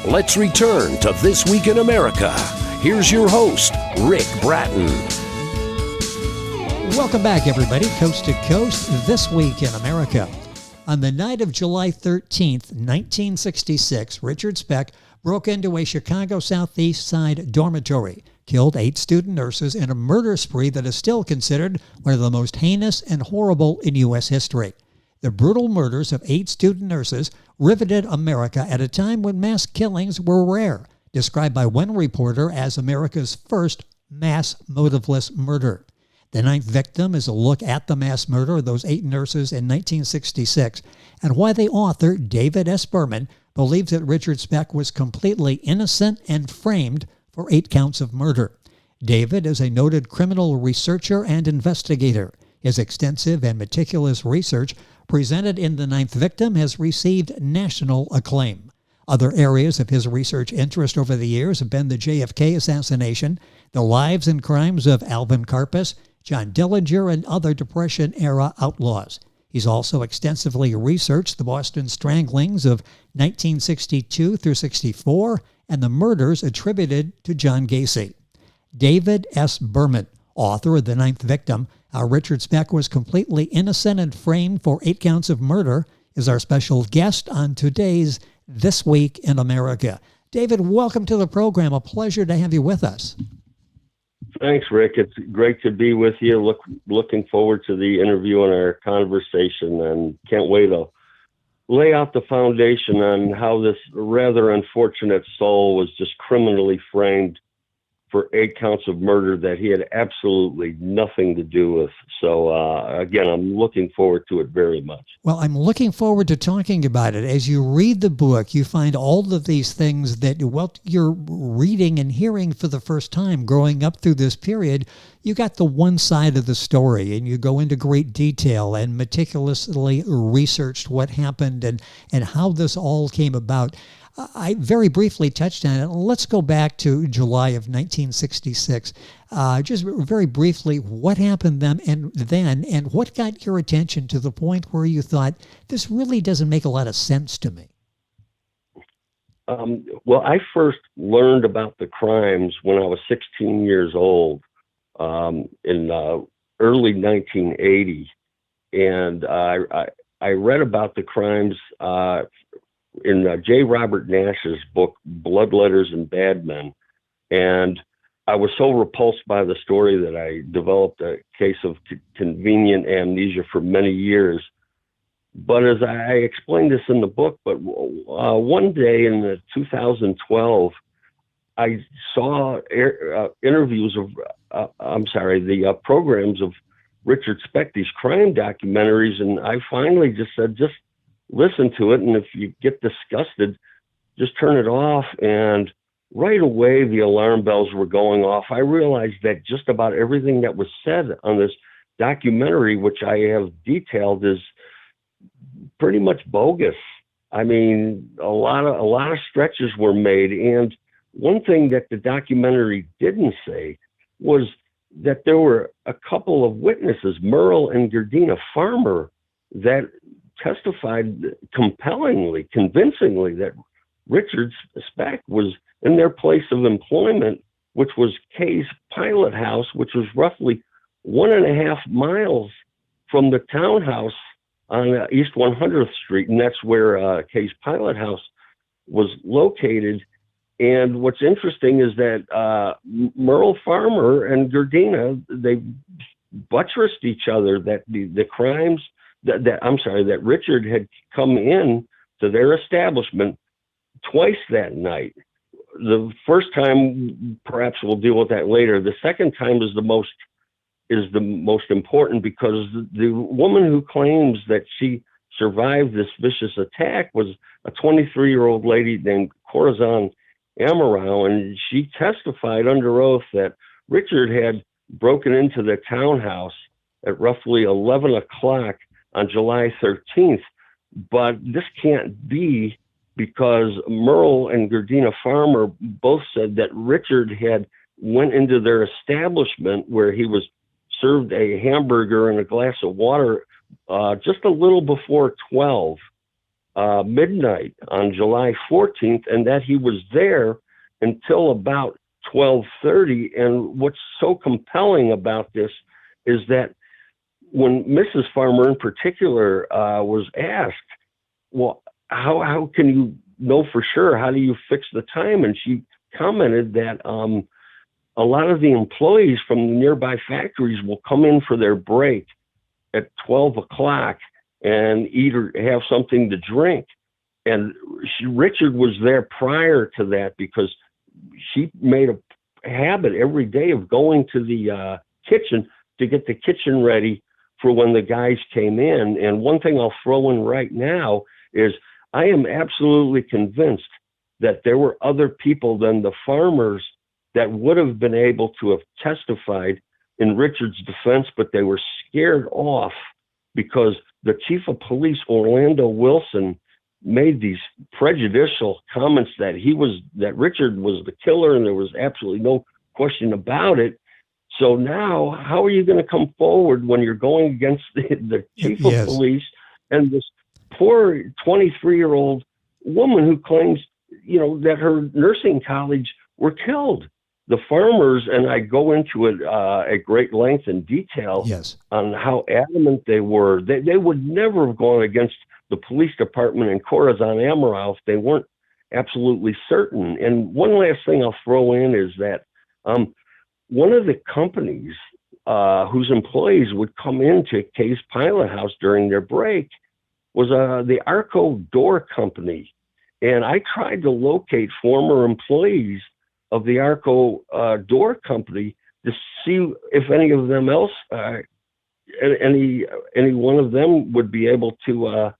Let's return to This Week in America. Here's your host, Rick Bratton. Welcome back, everybody, coast to coast, This Week in America. On the night of July 13th, 1966, Richard Speck broke into a Chicago Southeast Side dormitory, killed 8 student nurses in a murder spree that is still considered one of the most heinous and horrible in U.S. history. The brutal murders of 8 student nurses riveted America at a time when mass killings were rare, described by one reporter as America's first mass motiveless murder. The 9th victim is a look at the mass murder of those 8 nurses in 1966 and why the author, David S. Berman, believes that Richard Speck was completely innocent and framed for 8 counts of murder. David is a noted criminal researcher and investigator. His extensive and meticulous research presented in The 9th Victim has received national acclaim. Other areas of his research interest over the years have been the JFK Assassination, the lives and crimes of Alvin Karpis, John Dillenger, and other Depression-era outlaws. He's also extensively researched the Boston Stranglings of 1962 through 64 and the murders attributed to John Gacy. David S. Berman, author of The 9th Victim, How Richard Speck Was Completely Innocent and Framed for 8 Counts of Murder, is our special guest on today's This Week in America. David, welcome to the program. A pleasure to have you with us. Thanks, Rick. It's great to be with you. Looking forward to the interview and our conversation, and can't wait to lay out the foundation on how this rather unfortunate soul was just criminally framed for 8 counts of murder that he had absolutely nothing to do with. So, again, I'm looking forward to it very much. Well, I'm looking forward to talking about it. As you read the book, you find all of these things that, well, you're reading and hearing for the first time growing up through this period. You got the one side of the story, and you go into great detail and meticulously researched what happened and how this all came about. I very briefly touched on it. Let's go back to July of 1966. Just very briefly, what happened then and what got your attention to the point where you thought, this really doesn't make a lot of sense to me? Well, I first learned about the crimes when I was 16 years old in early 1980. And I read about the crimes in J. Robert Nash's book, Blood Letters and Bad Men. And I was so repulsed by the story that I developed a case of convenient amnesia for many years. But as I explained this in the book, but one day in 2012, I saw interviews of, the programs of Richard Speck, these crime documentaries, and I finally just said, just listen to it, and if you get disgusted, just turn it off. And right away, the alarm bells were going off. I realized that just about everything that was said on this documentary, which I have detailed, is pretty much bogus. I mean, a lot of stretches were made. And one thing that the documentary didn't say was that there were a couple of witnesses, Merle and Gardena Farmer, that testified compellingly, convincingly, that Richard Speck was in their place of employment, which was Kay's Pilot House, which was roughly 1.5 miles from the townhouse on East 100th Street. And that's where Kay's Pilot House was located. And what's interesting is that Merle Farmer and Gardena, they buttressed each other that the crimes that Richard had come in to their establishment twice that night. The first time, perhaps we'll deal with that later. The second time is the most important, because the woman who claims that she survived this vicious attack was a 23-year-old lady named Corazon Amaral, and she testified under oath that Richard had broken into the townhouse at roughly 11 o'clock on July 13th, but this can't be, because Merle and Gardena Farmer both said that Richard had went into their establishment where he was served a hamburger and a glass of water just a little before 12. midnight on July 14th, and that he was there until about 12:30. And what's so compelling about this is that when Mrs. Farmer in particular was asked, well, how can you know for sure? How do you fix the time? And she commented that a lot of the employees from the nearby factories will come in for their break at 12 o'clock and eat or have something to drink. And Richard was there prior to that because she made a habit every day of going to the kitchen to get the kitchen ready for when the guys came in. And one thing I'll throw in right now is I am absolutely convinced that there were other people than the farmers that would have been able to have testified in Richard's defense, but they were scared off because the chief of police, Orlando Wilson, made these prejudicial comments that Richard was the killer and there was absolutely no question about it. So now how are you going to come forward when you're going against the chief of police and this poor 23-year-old woman who claims, that her nursing colleagues were killed? The farmers, and I go into it at great length and detail on how adamant they were. They would never have gone against the police department in Corazon Amaral if they weren't absolutely certain. And one last thing I'll throw in is that one of the companies whose employees would come into Kay's Pilot House during their break was the Arco Door Company. And I tried to locate former employees of the Arco Door Company to see if any of them else, any one of them would be able to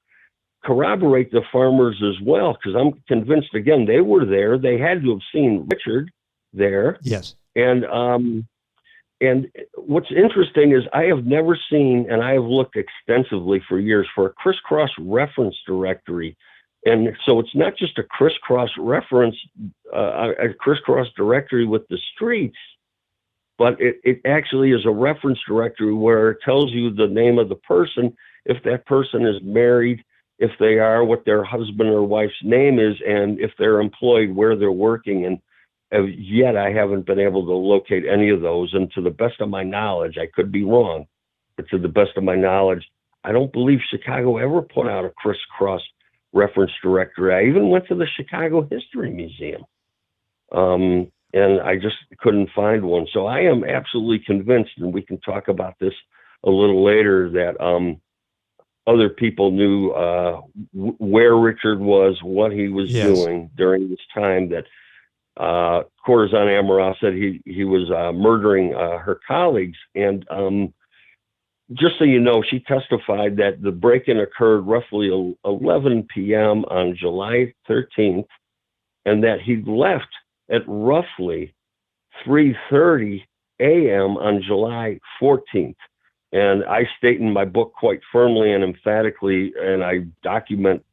corroborate the farmers as well. Because I'm convinced, again, they were there. They had to have seen Richard there. Yes. And what's interesting is I have never seen, and I have looked extensively for years for a crisscross reference directory. And so it's not just a crisscross reference, a crisscross directory with the streets, but it actually is a reference directory where it tells you the name of the person, if that person is married, if they are, what their husband or wife's name is, and if they're employed, where they're working. And yet I haven't been able to locate any of those. And to the best of my knowledge, I could be wrong, but to the best of my knowledge, I don't believe Chicago ever put out a crisscross reference directory. I even went to the Chicago History Museum, and I just couldn't find one. So I am absolutely convinced, and we can talk about this a little later, that other people knew where Richard was, what he was doing during this time, that Corazon Amaral said he was murdering her colleagues. And just so you know, she testified that the break-in occurred roughly 11 p.m. on July 13th, and that he left at roughly 3:30 a.m. on July 14th. And I state in my book quite firmly and emphatically, and I document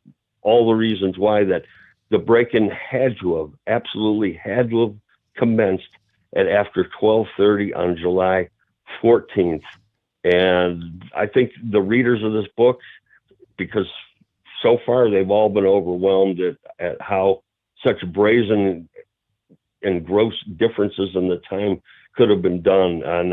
all the reasons why, that the break-in absolutely had to have commenced at after 12:30 on July 14th. And I think the readers of this book, because so far they've all been overwhelmed at how such brazen and gross differences in the time could have been done. And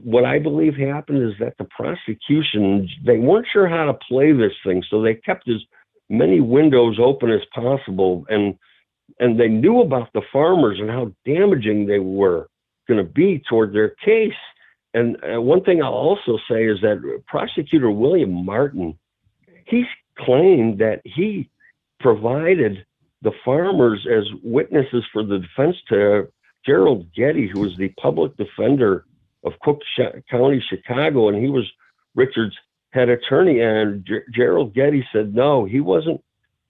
what I believe happened is that the prosecution, they weren't sure how to play this thing, so they kept as many windows open as possible, and they knew about the farmers and how damaging they were going to be toward their case. And one thing I'll also say is that Prosecutor William Martin, he claimed that he provided the farmers as witnesses for the defense to Gerald Getty, who was the public defender of Cook County, Chicago, and he was Richard's head attorney. And Gerald Getty said no, he wasn't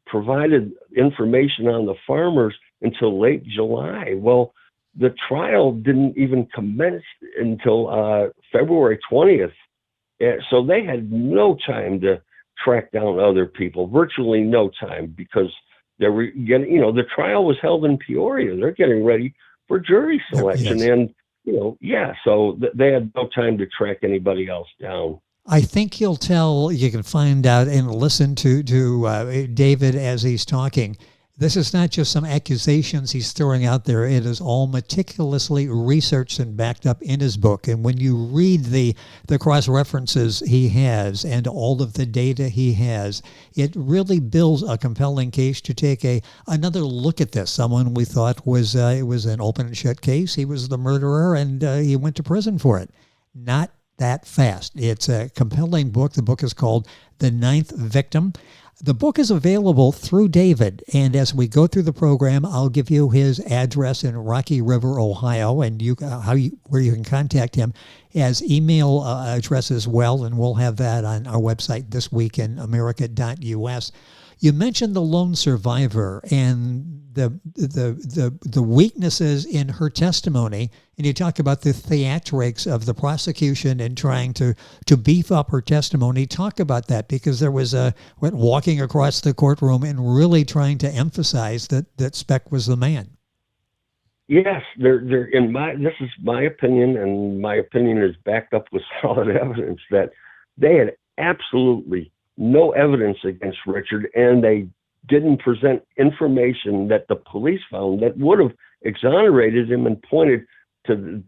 provided information on the farmers until late July. Well, the trial didn't even commence until February 20th. So they had no time to track down other people, virtually no time, because they were getting, the trial was held in Peoria. They're getting ready for jury selection. And, so they had no time to track anybody else down. I think you can find out and listen to David as he's talking. This is not just some accusations he's throwing out there. It is all meticulously researched and backed up in his book. And when you read the cross-references he has and all of the data he has, it really builds a compelling case to take another look at this. Someone we thought it was an open and shut case. He was the murderer, and he went to prison for it. Not that fast. It's a compelling book. The book is called The Ninth Victim. The book is available through David, and as we go through the program, I'll give you his address in Rocky River, Ohio, and where you can contact him, as email address as well, and we'll have that on our website, thisweekinamerica.us. You mentioned the lone survivor and the weaknesses in her testimony, and you talk about the theatrics of the prosecution and trying to beef up her testimony. Talk about that, because there was walking across the courtroom and really trying to emphasize that Speck was the man. Yes, this is my opinion, and my opinion is backed up with solid evidence that they had absolutely no evidence against Richard, and they didn't present information that the police found that would have exonerated him and pointed to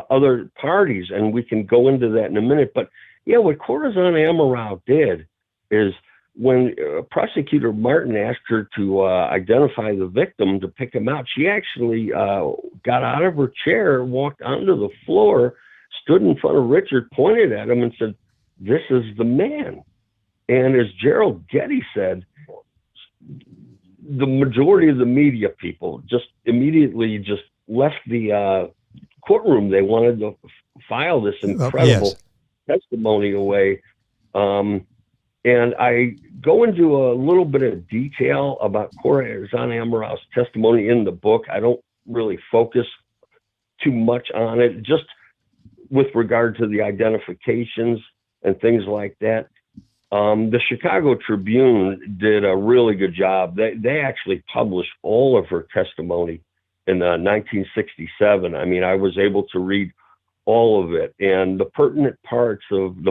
other parties. And we can go into that in a minute. But yeah, what Corazon Amaral did is, when Prosecutor Martin asked her to identify the victim, to pick him out, she actually got out of her chair, walked onto the floor, stood in front of Richard, pointed at him, and said, "This is the man." And as Gerald Getty said, the majority of the media people just immediately left the courtroom. They wanted to file this incredible testimony away. And I go into a little bit of detail about Corazon Amaral's testimony in the book. I don't really focus too much on it, just with regard to the identifications and things like that. The Chicago Tribune did a really good job. They actually published all of her testimony in 1967. I mean, I was able to read all of it, and the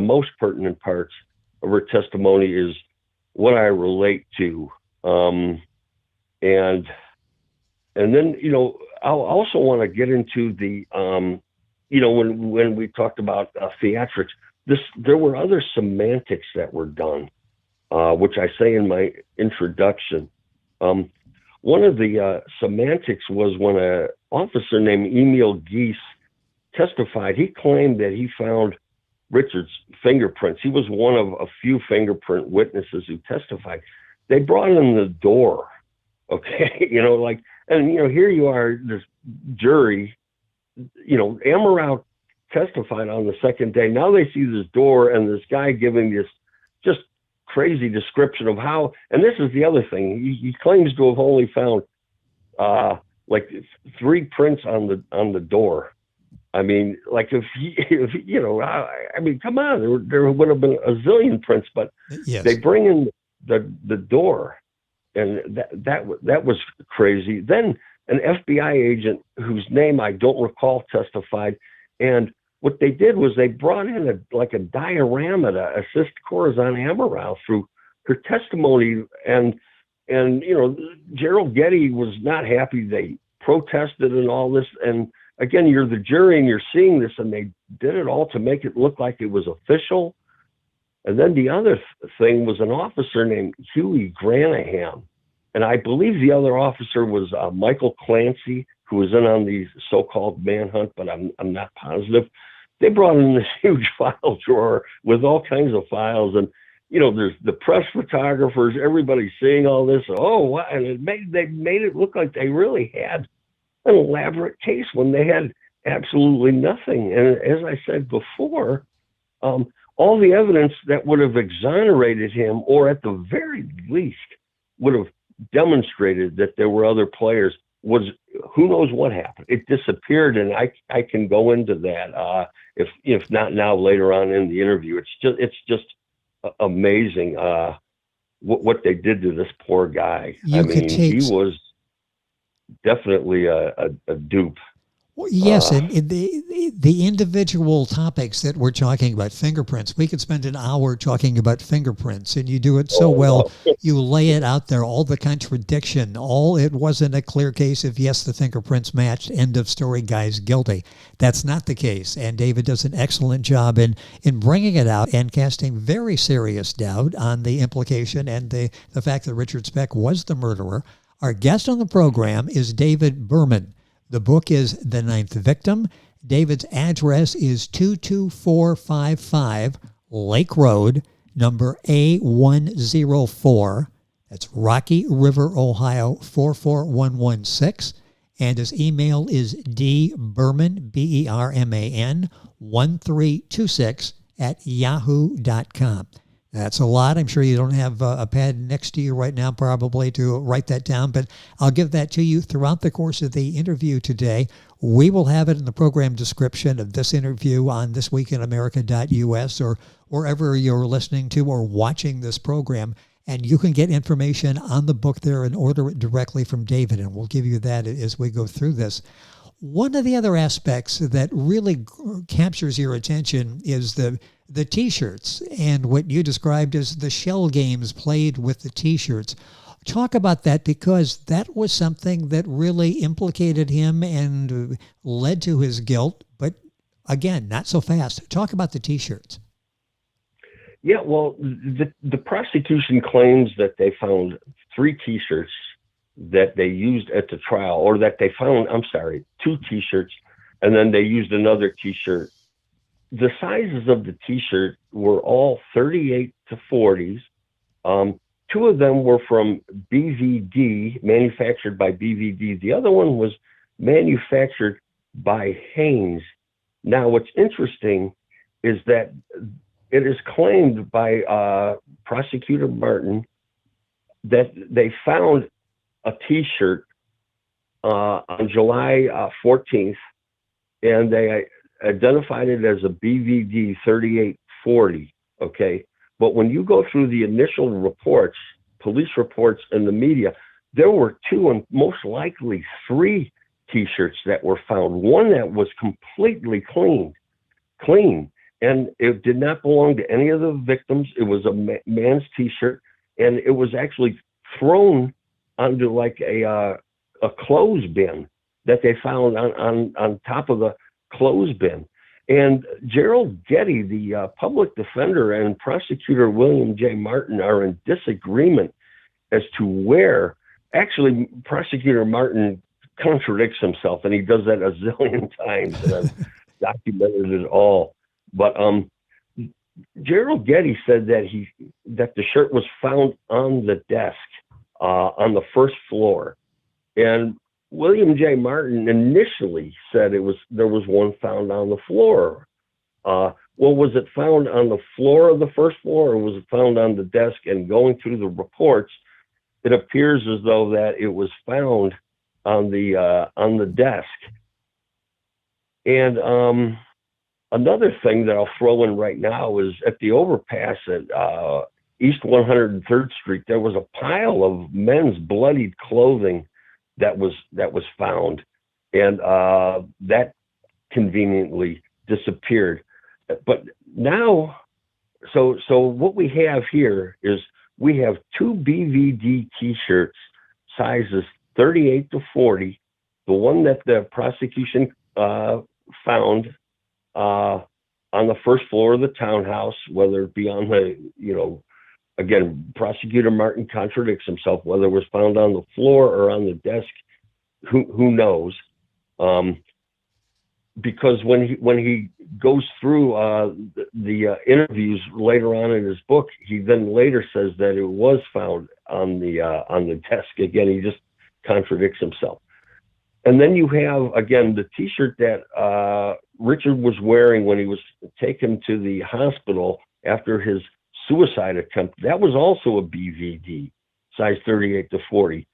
most pertinent parts of her testimony is what I relate to. And then, I also want to get into the, when we talked about theatrics, there were other semantics that were done, which I say in my introduction. One of the semantics was when an officer named Emil Geese testified. He claimed that he found Richard's fingerprints. He was one of a few fingerprint witnesses who testified. They brought in the door, okay? Here you are, this jury, Amaral testified on the second day. Now they see this door and this guy giving this just crazy description of how, and this is the other thing, he claims to have only found like 3 prints on the door. I mean, like if come on, there would have been a zillion prints, but yes. They bring in the door, and that was crazy. Then an FBI agent whose name I don't recall testified, and what they did was they brought in a diorama to assist Corazon Amaral through her testimony, and Gerald Getty was not happy. They protested and all this, and again, you're the jury and you're seeing this, and they did it all to make it look like it was official. And then the other thing was an officer named Huey Granaham, and I believe the other officer was Michael Clancy, who was in on the so-called manhunt, but I'm not positive. They brought in this huge file drawer with all kinds of files, and there's the press photographers, everybody seeing all this. Oh, wow. And they made it look like they really had an elaborate case when they had absolutely nothing. And as I said before, all the evidence that would have exonerated him, or at the very least would have demonstrated that there were other players, was who knows what happened. It disappeared, and I can go into that if not now, later on in the interview. It's just amazing what they did to this poor guy. He was definitely a dupe. Well, yes, and the individual topics that we're talking about, fingerprints, we could spend an hour talking about fingerprints, and you do it so well. You lay it out there, all the contradiction, it wasn't a clear case of, yes, the fingerprints matched, end of story, guy's guilty. That's not the case, and David does an excellent job in bringing it out and casting very serious doubt on the implication and the fact that Richard Speck was the murderer. Our guest on the program is David Berman. The book is The Ninth Victim. David's address is 22455 Lake Road, number A104. That's Rocky River, Ohio, 44116. And his email is dberman, BERMAN, 1326 at yahoo.com. That's a lot. I'm sure you don't have a pad next to you right now probably to write that down, but I'll give that to you throughout the course of the interview today. We will have it in the program description of this interview on thisweekinamerica.us or wherever you're listening to or watching this program, and you can get information on the book there and order it directly from David, and we'll give you that as we go through this. One of the other aspects that really captures your attention is the T-shirts and what you described as the shell games played with the T-shirts. Talk about that, because that was something that really implicated him and led to his guilt, but again, not so fast. Talk about the T-shirts. Yeah, well, the prosecution claims that they found 3 T-shirts that they used at the trial, or that they found, 2 T-shirts, and then they used another T-shirt. The sizes of the T-shirt were all 38 to 40s. 2 of them were from BVD, manufactured by BVD. The other one was manufactured by Hanes. Now, what's interesting is that it is claimed by Prosecutor Martin that they found a T-shirt on July 14th, and they identified it as a BVD 3840, okay? But when you go through the initial reports, police reports and the media, there were 2 and most likely 3 T-shirts that were found. One that was completely clean, and it did not belong to any of the victims. It was a man's T-shirt, and it was actually thrown onto like a clothes bin that they found on top of the clothes bin. And Gerald Getty, the public defender, and prosecutor William J. Martin are in disagreement as to where. Actually, Prosecutor Martin contradicts himself, and he does that a zillion times, and I've documented it all. But Gerald Getty said that the shirt was found on the desk on the first floor, and William J. Martin initially said there was one found on the floor. Well, was it found on the floor of the first floor, or was it found on the desk? And going through the reports, it appears as though that it was found on the desk. And another thing that I'll throw in right now is at the overpass at East 103rd Street, there was a pile of men's bloodied clothing that was found, and that conveniently disappeared. But now, so what we have here is we have 2 BVD T-shirts, sizes 38 to 40. The one that the prosecution found on the first floor of the townhouse, whether it be on the, again, Prosecutor Martin contradicts himself, whether it was found on the floor or on the desk, who knows? Because when he goes through the interviews later on in his book, he then later says that it was found on the desk. Again, he just contradicts himself. And then you have, again, the T-shirt that Richard was wearing when he was taken to the hospital after his suicide attempt. That was also a BVD, size 38 to 40.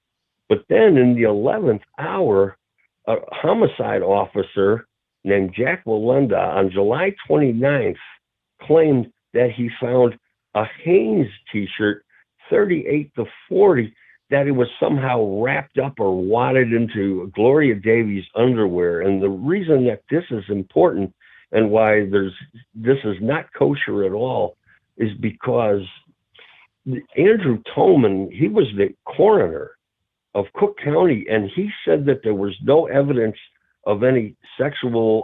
But then in the 11th hour, a homicide officer named Jack Walenda on July 29th claimed that he found a Hanes T-shirt, 38 to 40, that it was somehow wrapped up or wadded into Gloria Davies' underwear. And the reason that this is important and why this is not kosher at all is because Andrew Toman, he was the coroner of Cook County, and he said that there was no evidence of any sexual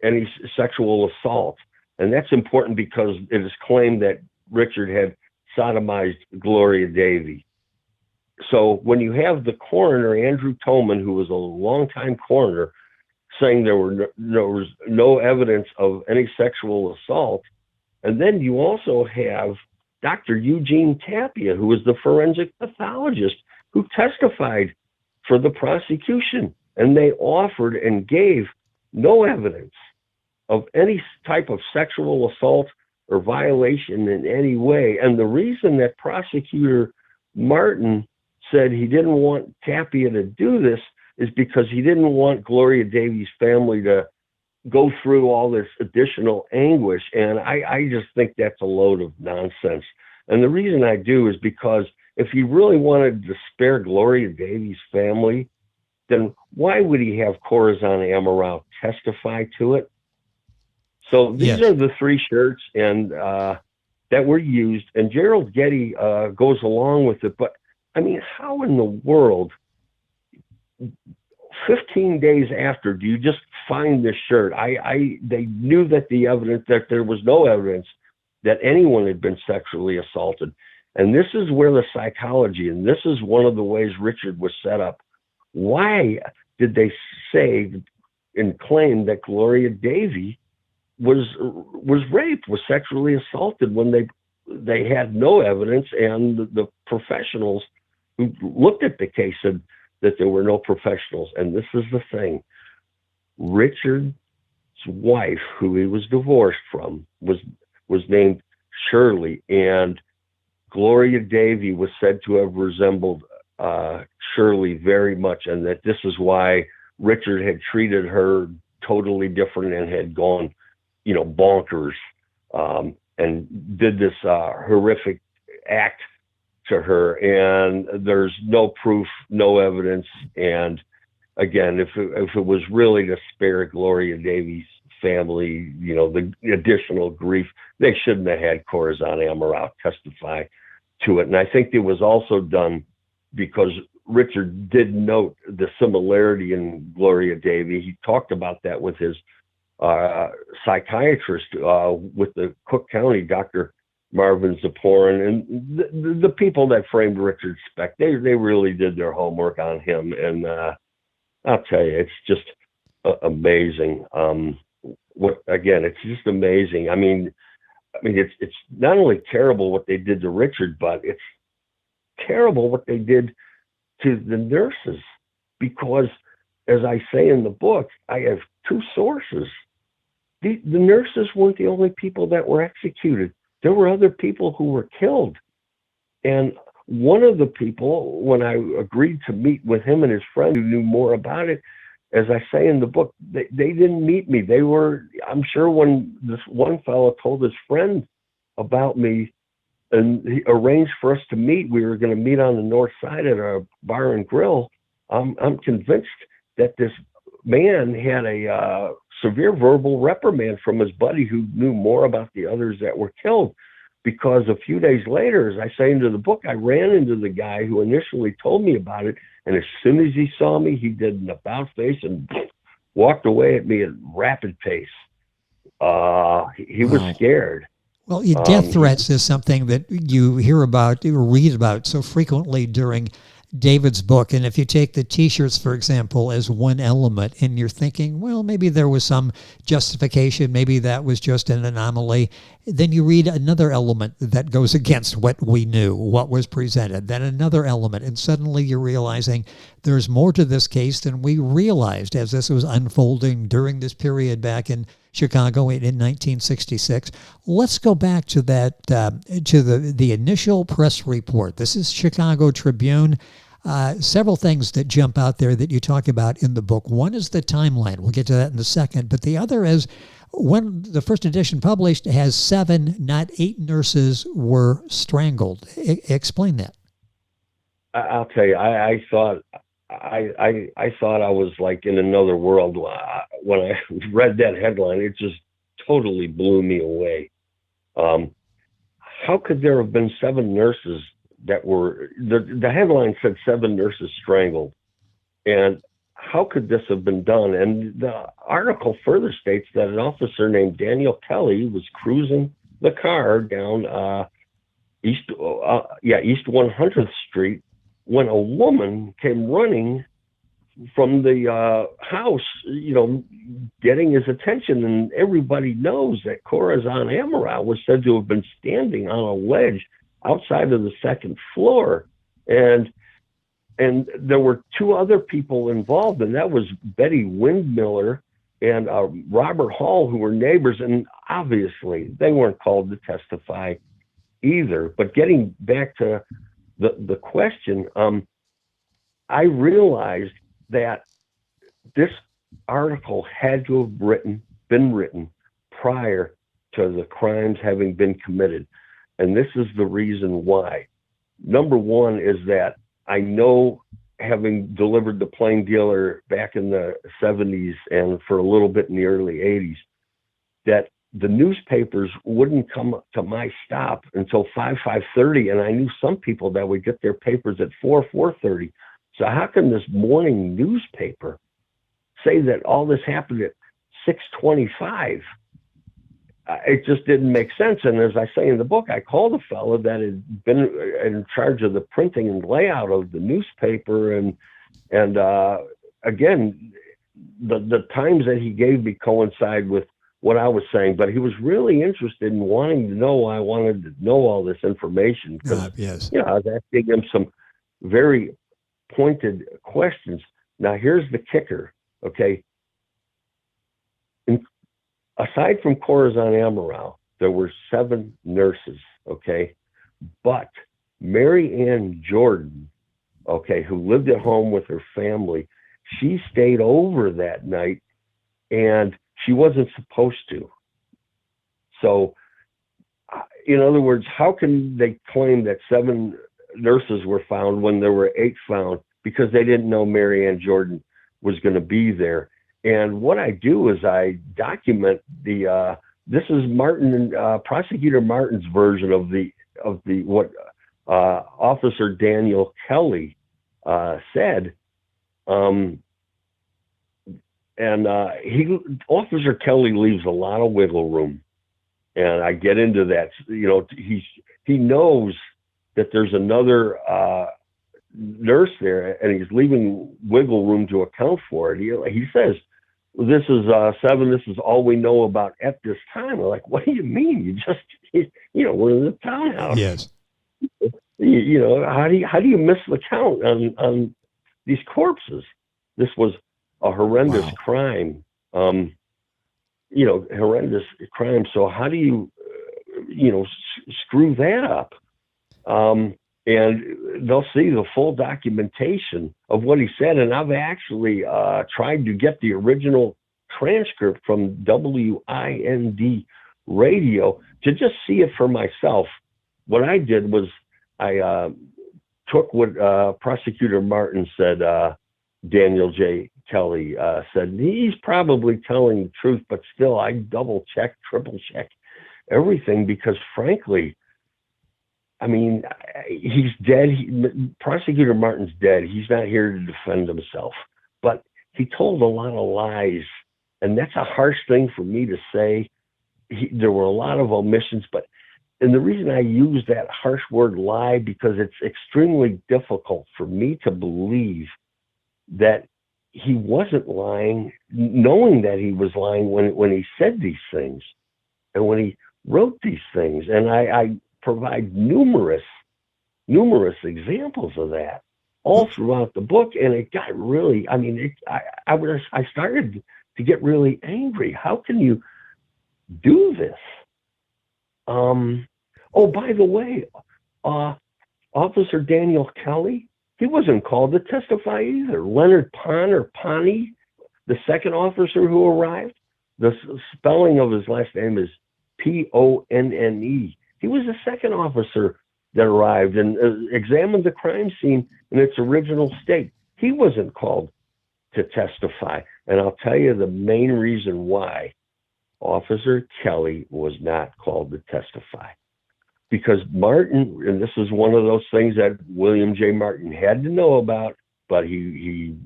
assault. And that's important because it is claimed that Richard had sodomized Gloria Davy. So when you have the coroner, Andrew Toman, who was a longtime coroner, saying there was no evidence of any sexual assault, and then you also have Dr. Eugene Tapia, who was the forensic pathologist who testified for the prosecution, and they offered and gave no evidence of any type of sexual assault or violation in any way. And the reason that prosecutor Martin said he didn't want Tapia to do this is because he didn't want Gloria Davies' family to go through all this additional anguish. And I just think that's a load of nonsense. And the reason I do is because if he really wanted to spare Gloria Davies' family, then why would he have Corazon Amaral testify to it? So these are the three shirts and that were used, and Gerald Getty goes along with it. But I mean, how in the world, 15 days after, do you just find this shirt? They knew that there was no evidence that anyone had been sexually assaulted. And this is where the psychology, and this is one of the ways Richard was set up. Why did they say and claim that Gloria Davy was raped, was sexually assaulted, when they had no evidence, and the professionals who looked at the case said that there were no professionals? And this is the thing. Richard's wife, who he was divorced from, was named Shirley, and Gloria Davy was said to have resembled Shirley very much, and that this is why Richard had treated her totally different and had gone, bonkers, and did this horrific act to her. And there's no proof, no evidence. And again, if it was really to spare Gloria Davies' family, the additional grief, they shouldn't have had Corazon Amaral testify to it. And I think it was also done because Richard did note the similarity in Gloria Davy. He talked about that with his psychiatrist, with the Cook County, Dr. Marvin Zaporin, and the people that framed Richard Speck. They really did their homework on him. And I'll tell you, it's just amazing. It's just amazing. I mean, it's not only terrible what they did to Richard, but it's terrible what they did to the nurses, because, as I say in the book, I have two sources. The nurses weren't the only people that were executed. There were other people who were killed. And one of the people, when I agreed to meet with him and his friend who knew more about it, as I say in the book, they didn't meet me. I'm sure when this one fellow told his friend about me and he arranged for us to meet, we were going to meet on the north side at a bar and grill. I'm convinced that this man had a severe verbal reprimand from his buddy who knew more about the others that were killed. Because a few days later, as I say into the book, I ran into the guy who initially told me about it. And as soon as he saw me, he did an about face and walked away at me at rapid pace. He was scared. Well, death threats is something that you hear about or read about so frequently during David's book. And if you take the T-shirts, for example, as one element, and you're thinking, well, maybe there was some justification, maybe that was just an anomaly, then you read another element that goes against what we knew, what was presented, then another element, and suddenly you're realizing there's more to this case than we realized as this was unfolding during this period back in Chicago in 1966. Let's go back to that, to the initial press report. This is Chicago Tribune. Several things that jump out there that you talk about in the book. One is the timeline. We'll get to that in a second. But the other is when the first edition published has 7, not 8 nurses were strangled. Explain that. I'll tell you, I thought I thought I was like in another world when I read that headline. It just totally blew me away. How could there have been 7 nurses that were the headline said 7 nurses strangled, and how could this have been done? And the article further states that an officer named Daniel Kelly was cruising the car down East 100th Street when a woman came running from the house, getting his attention. And everybody knows that Corazon Amaral was said to have been standing on a ledge outside of the 2nd floor. And there were 2 other people involved, and that was Betty Windmiller and Robert Hall, who were neighbors. And obviously they weren't called to testify either. But getting back to the question, I realized that this article had to have been written prior to the crimes having been committed. And this is the reason why. Number one is that I know, having delivered the Plain Dealer back in the 70s and for a little bit in the early 80s, that the newspapers wouldn't come to my stop until 5:30, and I knew some people that would get their papers at 4:30. So how can this morning newspaper say that all this happened at 6:25? It just didn't make sense. And as I say in the book, I called a fellow that had been in charge of the printing and layout of the newspaper, and again, the times that he gave me coincide with what I was saying, but he was really interested in wanting to know. I wanted to know all this information because yes. I was asking him some very pointed questions. Now, here's the kicker, okay? Aside from Corazon Amaral, there were 7 nurses, okay? But Mary Ann Jordan, okay, who lived at home with her family, she stayed over that night, and she wasn't supposed to. So, in other words, how can they claim that 7 nurses were found when there were 8 found? Because they didn't know Mary Ann Jordan was going to be there. And what I do is I document this is Prosecutor Martin's version of what Officer Daniel Kelly said. Officer Kelly leaves a lot of wiggle room, and I get into that. He knows that there's another nurse there, and he's leaving wiggle room to account for it. He says, "This is 7. This is all we know about at this time." I'm like, "What do you mean? We're in the townhouse." Yes. How do you miss the count on these corpses? This was a horrendous crime. Horrendous crime. So how do you screw that up? And they'll see the full documentation of what he said. And I've actually tried to get the original transcript from WIND radio to just see it for myself. What I did was I took what Prosecutor Martin said, Daniel J. Kelly said. He's probably telling the truth, but still I double check, triple check everything because frankly, I mean, he's dead. Prosecutor Martin's dead. He's not here to defend himself. But he told a lot of lies, and that's a harsh thing for me to say. There were a lot of omissions, and the reason I use that harsh word lie, because it's extremely difficult for me to believe that he wasn't lying, knowing that he was lying when he said these things and when he wrote these things. And I provide numerous examples of that all throughout the book, and it got really, I started to get really angry. How can you do this? By the way, Officer Daniel Kelly, he wasn't called to testify either. Leonard Pani, the second officer who arrived, the spelling of his last name is Ponne. He was the second officer that arrived and examined the crime scene in its original state. He wasn't called to testify. And I'll tell you the main reason why Officer Kelly was not called to testify. Because Martin, and this is one of those things that William J. Martin had to know about, but he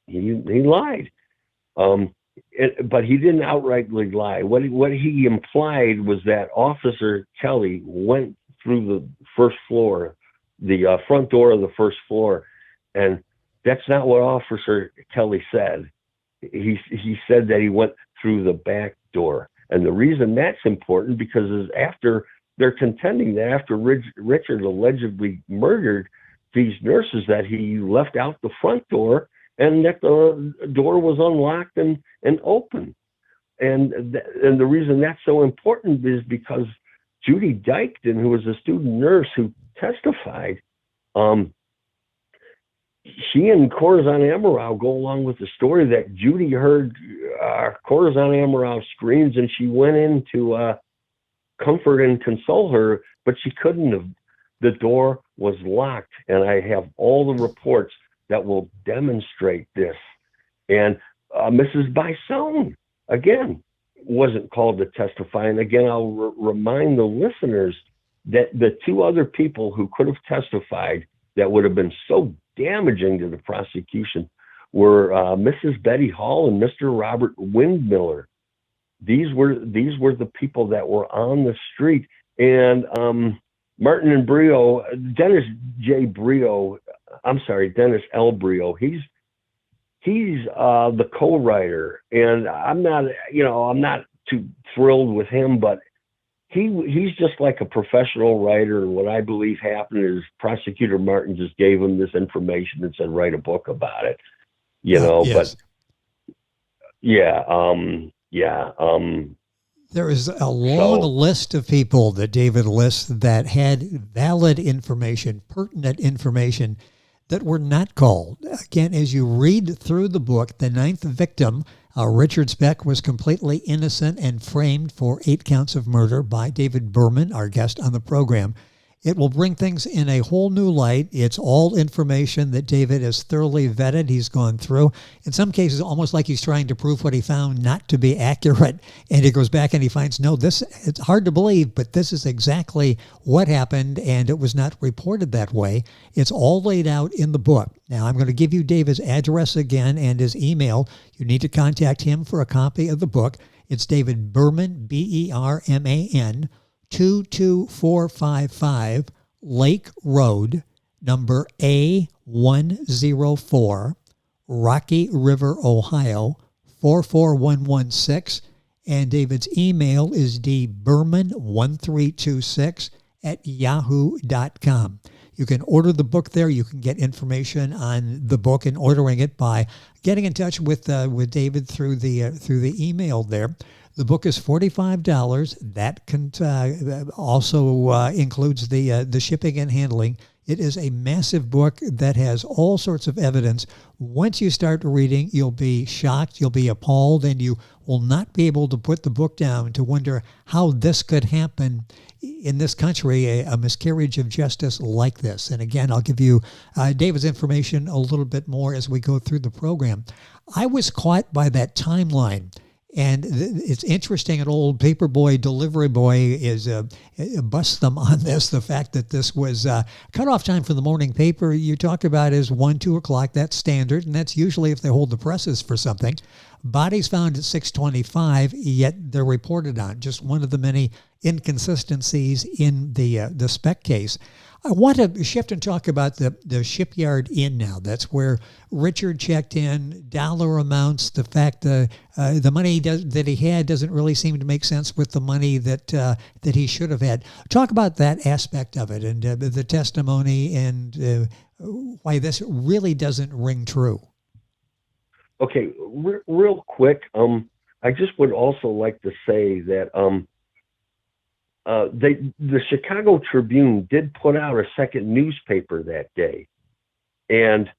lied. But he didn't outrightly lie. What he implied was that Officer Kelly went through the first floor, the front door of the first floor, and that's not what Officer Kelly said. He said that he went through the back door. And the reason that's important because is after they're contending that after Richard allegedly murdered these nurses, that he left out the front door and that the door was unlocked and open. And the reason that's so important is because Judy Dykton, who was a student nurse who testified, she and Corazon Amaral go along with the story that Judy heard Corazon Amaral screams, and she went in to comfort and console her, but she couldn't have. The door was locked, and I have all the reports that will demonstrate this. And Mrs. Bison, again, wasn't called to testify. And again, I'll remind the listeners that the two other people who could have testified that would have been so damaging to the prosecution were Mrs. Betty Hall and Mr. Robert Windmiller. These were the people that were on the street. And Martin and Brio, Dennis L. Brio, he's the co-writer, and I'm not too thrilled with him, but he's just like a professional writer. And what I believe happened is Prosecutor Martin just gave him this information and said, write a book about it, yes. But yeah. There is a long list of people that David lists that had valid information, pertinent information that were not called. Again, as you read through the book, the ninth victim, Richard Speck, was completely innocent and framed for 8 counts of murder by David Berman, our guest on the program. It will bring things in a whole new light. It's all information that David has thoroughly vetted. He's gone through. In some cases, almost like he's trying to prove what he found not to be accurate. And he goes back and he finds, no, it's hard to believe, but this is exactly what happened, and it was not reported that way. It's all laid out in the book. Now, I'm going to give you David's address again and his email. You need to contact him for a copy of the book. It's David Berman, Berman, 22455 Lake Road, number A104, Rocky River, Ohio, 44116. And David's email is dberman1326 @yahoo.com. You can order the book there. You can get information on the book and ordering it by getting in touch with David through the email there. The book is $45. That also includes the shipping and handling. It is a massive book that has all sorts of evidence. Once you start reading, you'll be shocked, you'll be appalled, and you will not be able to put the book down to wonder how this could happen in this country, a miscarriage of justice like this. And again, I'll give you David's information a little bit more as we go through the program. I was caught by that timeline. And it's interesting, an old paperboy delivery boy busts them on this. The fact that this was cutoff time for the morning paper you talk about is 1, 2 o'clock. That's standard, and that's usually if they hold the presses for something. Bodies found at 6:25, yet they're reported on. Just one of the many inconsistencies in the Speck case. I want to shift and talk about the Shipyard Inn now. That's where Richard checked in, dollar amounts, the fact the money that he had doesn't really seem to make sense with the money that he should have had. Talk about that aspect of it and the testimony and why this really doesn't ring true. Okay, real quick, I just would also like to say that the Chicago Tribune did put out a second newspaper that day. And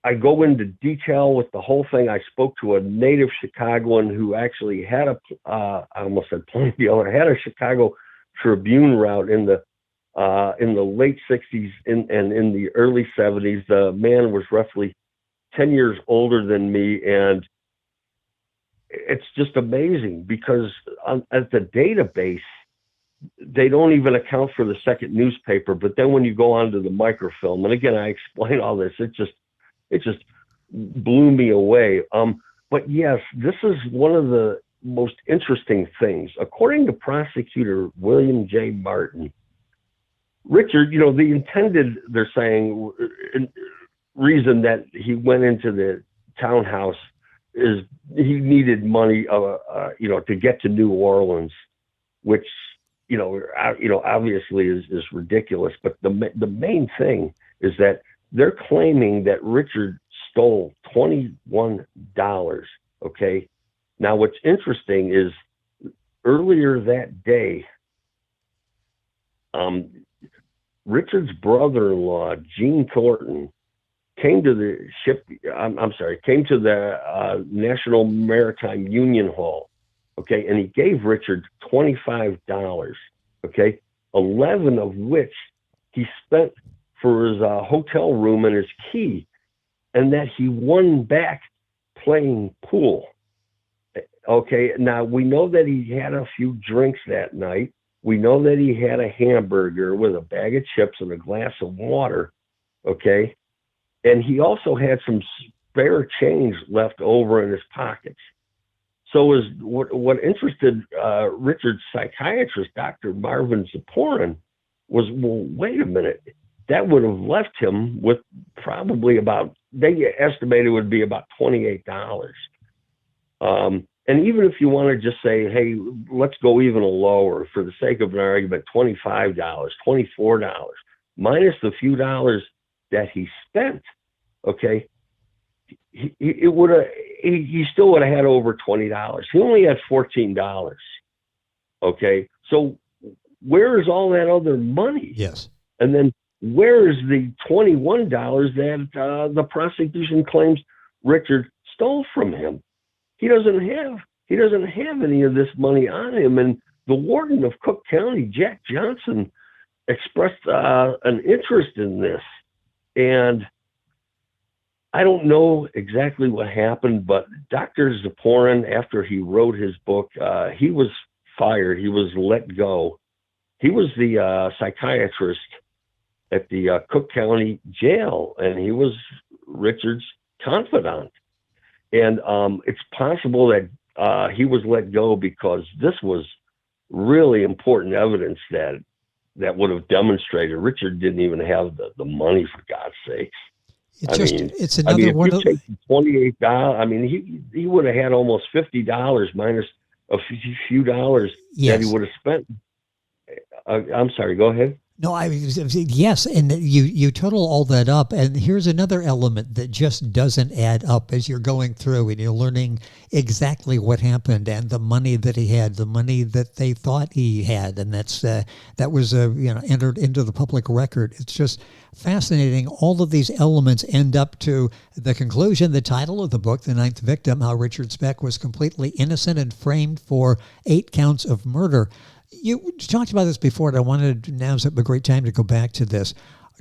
I go into detail with the whole thing. I spoke to a native Chicagoan who actually had I almost said plain dealer, had a Chicago Tribune route in the in the late 60s and in the early 70s. The man was roughly 10 years older than me, and it's just amazing because at the database, they don't even account for the second newspaper. But then when you go onto the microfilm, and again, I explain all this, it just blew me away. But yes, this is one of the most interesting things. According to prosecutor William J. Martin, Richard, the intended, they're saying, reason that he went into the townhouse is he needed money, to get to New Orleans, which, obviously is ridiculous. But the main thing is that they're claiming that Richard stole $21. Okay. Now, what's interesting is earlier that day, Richard's brother-in-law, Gene Thornton, came to the National Maritime Union Hall, okay, and he gave Richard $25, okay, 11 of which he spent for his hotel room and his key, and that he won back playing pool. Okay, now we know that he had a few drinks that night. We know that he had a hamburger with a bag of chips and a glass of water, okay? And he also had some spare change left over in his pockets. So what interested Richard's psychiatrist, Dr. Marvin Zaporin, was, well, wait a minute, that would have left him with probably they estimated it would be about $28. And even if you want to just say, hey, let's go even lower for the sake of an argument, $25, $24, minus the few dollars that he spent, okay, he still would have had over $20. He only had $14. Okay, so where is all that other money? Yes. And then where is the $21 that the prosecution claims Richard stole from him? He doesn't have any of this money on him. And the warden of Cook County, Jack Johnson, expressed an interest in this. And I don't know exactly what happened, but Dr. Zaporin, after he wrote his book, he was fired. He was let go. He was the psychiatrist at the Cook County jail, and he was Richard's confidant. And it's possible that he was let go because this was really important evidence that would have demonstrated Richard didn't even have the money, for God's sakes. It's another one of $28. He would have had almost $50 minus a few dollars that he would have spent. I'm sorry, go ahead. No, yes, and you total all that up, and here's another element that just doesn't add up as you're going through and you're learning exactly what happened and the money that he had, the money that they thought he had, and that was entered into the public record. It's just fascinating. All of these elements end up to the conclusion, the title of the book, The Ninth Victim, how Richard Speck was completely innocent and framed for 8 counts of murder. You talked about this before, and I wanted now's a great time to go back to this.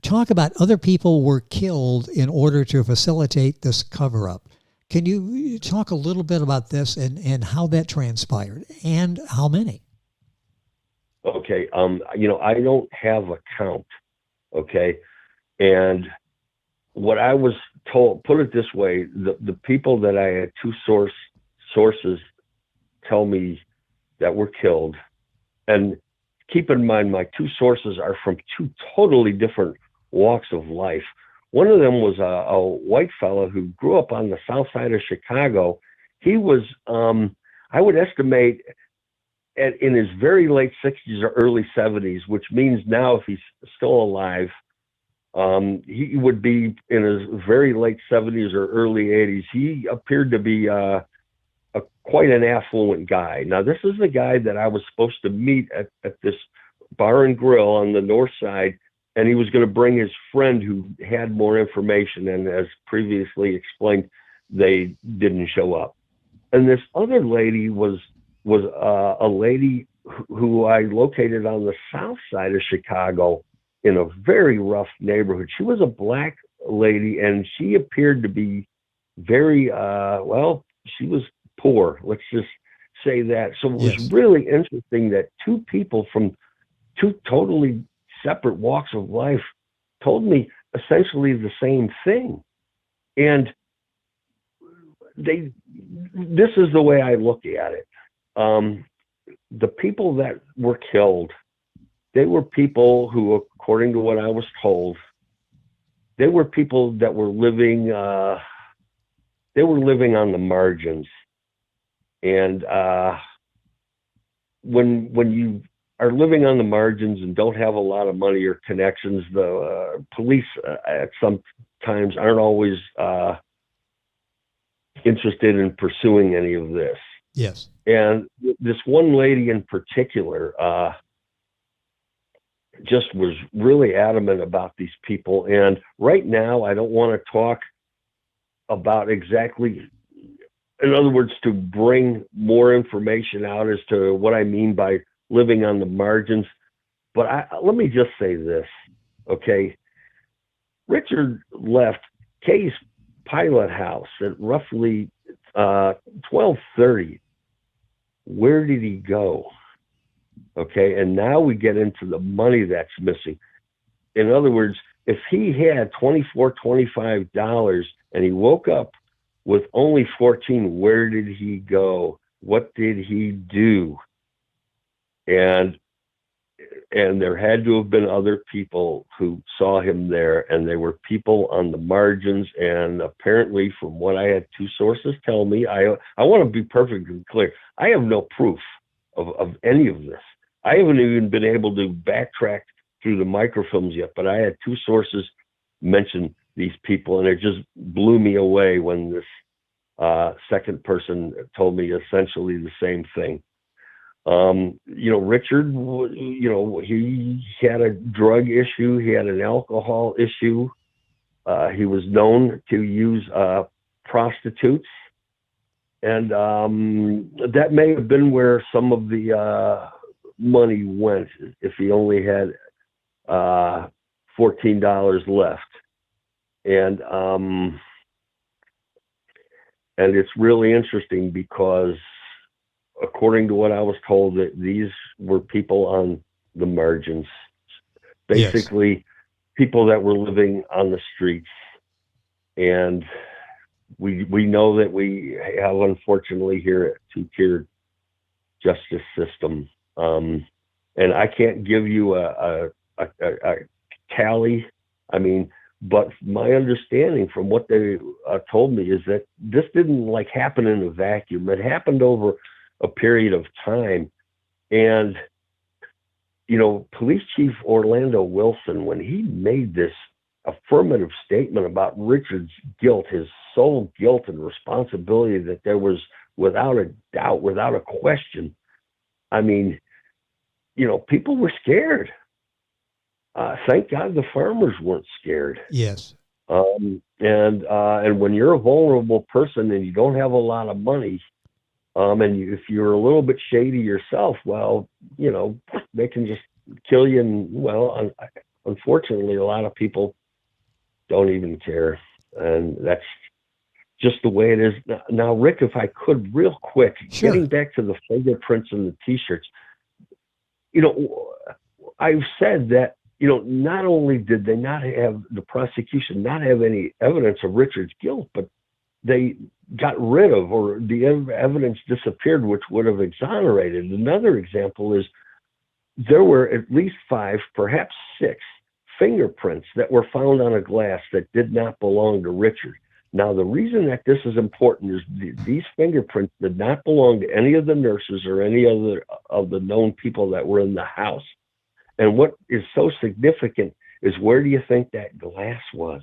Talk about other people were killed in order to facilitate this cover-up. Can you talk a little bit about this and how that transpired and how many? Okay, I don't have a count, okay? And what I was told, put it this way, the people that I had 2 sources tell me that were killed. And keep in mind, my 2 sources are from 2 totally different walks of life. One of them was a white fellow who grew up on the south side of Chicago. He was, I would estimate, in his very late 60s or early 70s, which means now if he's still alive, he would be in his very late 70s or early 80s. He appeared to be quite an affluent guy. Now, this is the guy that I was supposed to meet at this bar and grill on the north side, and he was going to bring his friend who had more information, and as previously explained, they didn't show up. And this other lady was a lady who I located on the south side of Chicago in a very rough neighborhood. She was a black lady, and she appeared to be very, she was poor. Let's just say that. So it was really interesting that two people from two totally separate walks of life told me essentially the same thing. And this is the way I look at it. The people that were killed, they were people who, according to what I was told, they were people that were living, they were living on the margins. And when you are living on the margins and don't have a lot of money or connections, the police at some times aren't always interested in pursuing any of this. Yes. And this one lady in particular just was really adamant about these people. And right now, I don't want to talk about exactly, in other words, to bring more information out as to what I mean by living on the margins. But let me just say this, okay? Richard left Kay's pilot house at roughly 12:30. Where did he go? Okay, and now we get into the money that's missing. In other words, if he had $24, $25 and he woke up with only 14, where did he go? What did he do? And there had to have been other people who saw him there, and they were people on the margins. And apparently, from what I had two sources tell me, I want to be perfectly clear. I have no proof of any of this. I haven't even been able to backtrack through the microfilms yet, but I had two sources mention these people, and it just blew me away when this second person told me essentially the same thing. Richard, he had a drug issue. He had an alcohol issue. He was known to use prostitutes. And that may have been where some of the money went, if he only had $14 left. And it's really interesting because, according to what I was told, that these were people on the margins, basically people that were living on the streets. And we know that we have, unfortunately, here a two-tiered justice system. And I can't give you a tally. I mean, but my understanding from what they told me is that this didn't happen in a vacuum. It happened over a period of time. And, Police Chief Orlando Wilson, when he made this affirmative statement about Richard's guilt, his sole guilt and responsibility, that there was, without a doubt, without a question, I mean, people were scared. Thank God the farmers weren't scared. Yes. And when you're a vulnerable person and you don't have a lot of money, if you're a little bit shady yourself, well, they can just kill you. And unfortunately, a lot of people don't even care. And that's just the way it is. Now, Rick, if I could real quick, Sure. Getting back to the fingerprints and the T-shirts, I've said that, not only did they not have, the prosecution not have any evidence of Richard's guilt, but they got rid of, or the evidence disappeared, which would have exonerated. Another example is there were at least 5, perhaps 6 fingerprints that were found on a glass that did not belong to Richard. Now, the reason that this is important is these fingerprints did not belong to any of the nurses or any other of the known people that were in the house. And what is so significant is, where do you think that glass was?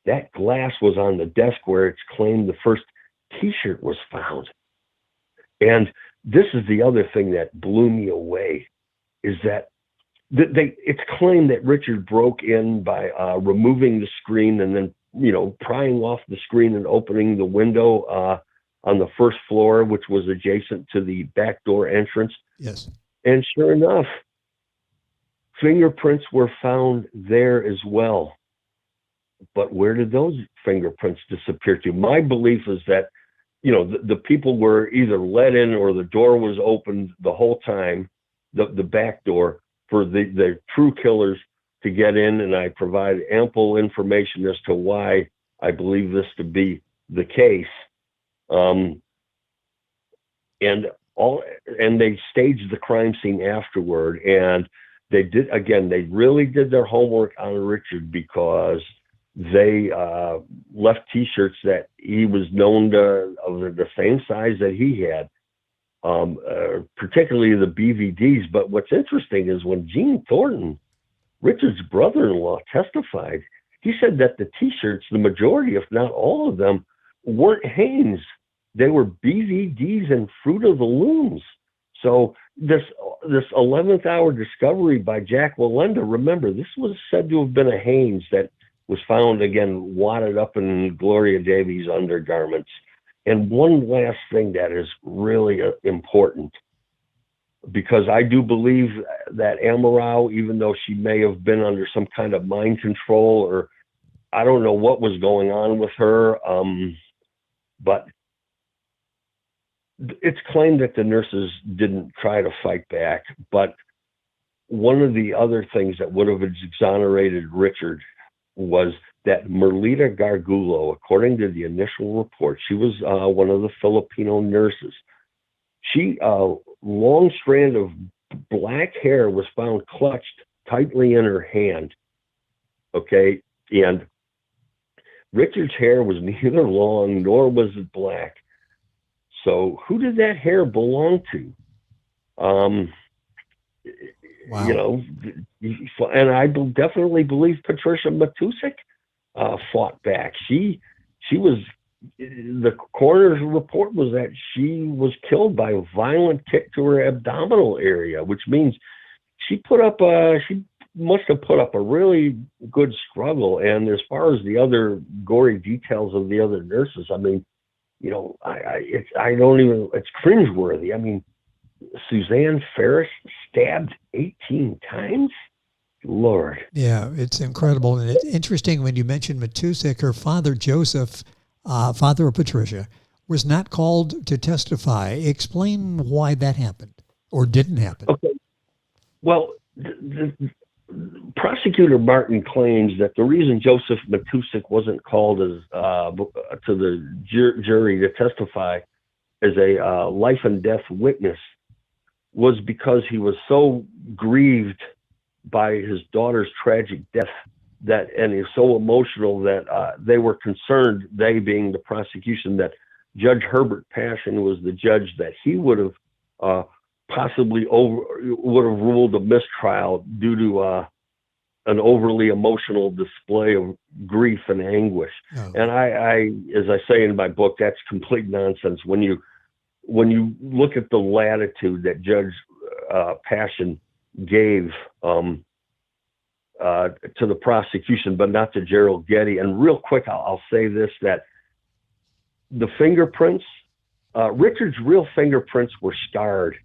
That glass was on the desk where it's claimed the first T-shirt was found. And this is the other thing that blew me away, is that it's claimed that Richard broke in by removing the screen and then, prying off the screen and opening the window on the first floor, which was adjacent to the back door entrance. Yes. And sure enough, fingerprints were found there as well. But where did those fingerprints disappear to? My belief is that, the people were either let in or the door was opened the whole time, the back door, for the true killers to get in. And I provide ample information as to why I believe this to be the case. And they staged the crime scene afterward. And they really did their homework on Richard, because they left T-shirts that he was known to, of the same size that he had, particularly the BVDs. But what's interesting is when Gene Thornton, Richard's brother-in-law, testified, he said that the T-shirts, the majority, if not all of them, weren't Hanes. They were BVDs and Fruit of the Looms. So this 11th hour discovery by Jack Wallenda, remember, this was said to have been a Hanes that was found, again, wadded up in Gloria Davies' undergarments. And one last thing that is really important, because I do believe that Amaro, even though she may have been under some kind of mind control, or I don't know what was going on with her, but it's claimed that the nurses didn't try to fight back. But one of the other things that would have exonerated Richard was that Merlita Gargulo, according to the initial report, she was one of the Filipino nurses. She, long strand of black hair was found clutched tightly in her hand. Okay. And Richard's hair was neither long nor was it black. So who did that hair belong to? Wow. And I definitely believe Patricia Matusik fought back. She was, the coroner's report was that she was killed by a violent kick to her abdominal area, which means she must have put up a really good struggle. And as far as the other gory details of the other nurses, I mean, it's cringeworthy. I mean, Suzanne Ferris stabbed 18 times? Lord. Yeah, it's incredible. And it's interesting when you mentioned Matusik, her father, Joseph, father of Patricia, was not called to testify. Explain why that happened or didn't happen. Okay. Well, the prosecutor Martin claims that the reason Joseph Matusik wasn't called as to the jury to testify as a life and death witness was because he was so grieved by his daughter's tragic death and he was so emotional that they were concerned, they being the prosecution, that Judge Herbert Passion was the judge, that he would have possibly ruled a mistrial due to an overly emotional display of grief and anguish. Oh. And I, as I say in my book, that's complete nonsense. When you look at the latitude that Judge Passion gave to the prosecution, but not to Gerald Getty. And real quick, I'll say this, that the fingerprints, Richard's real fingerprints were scarred,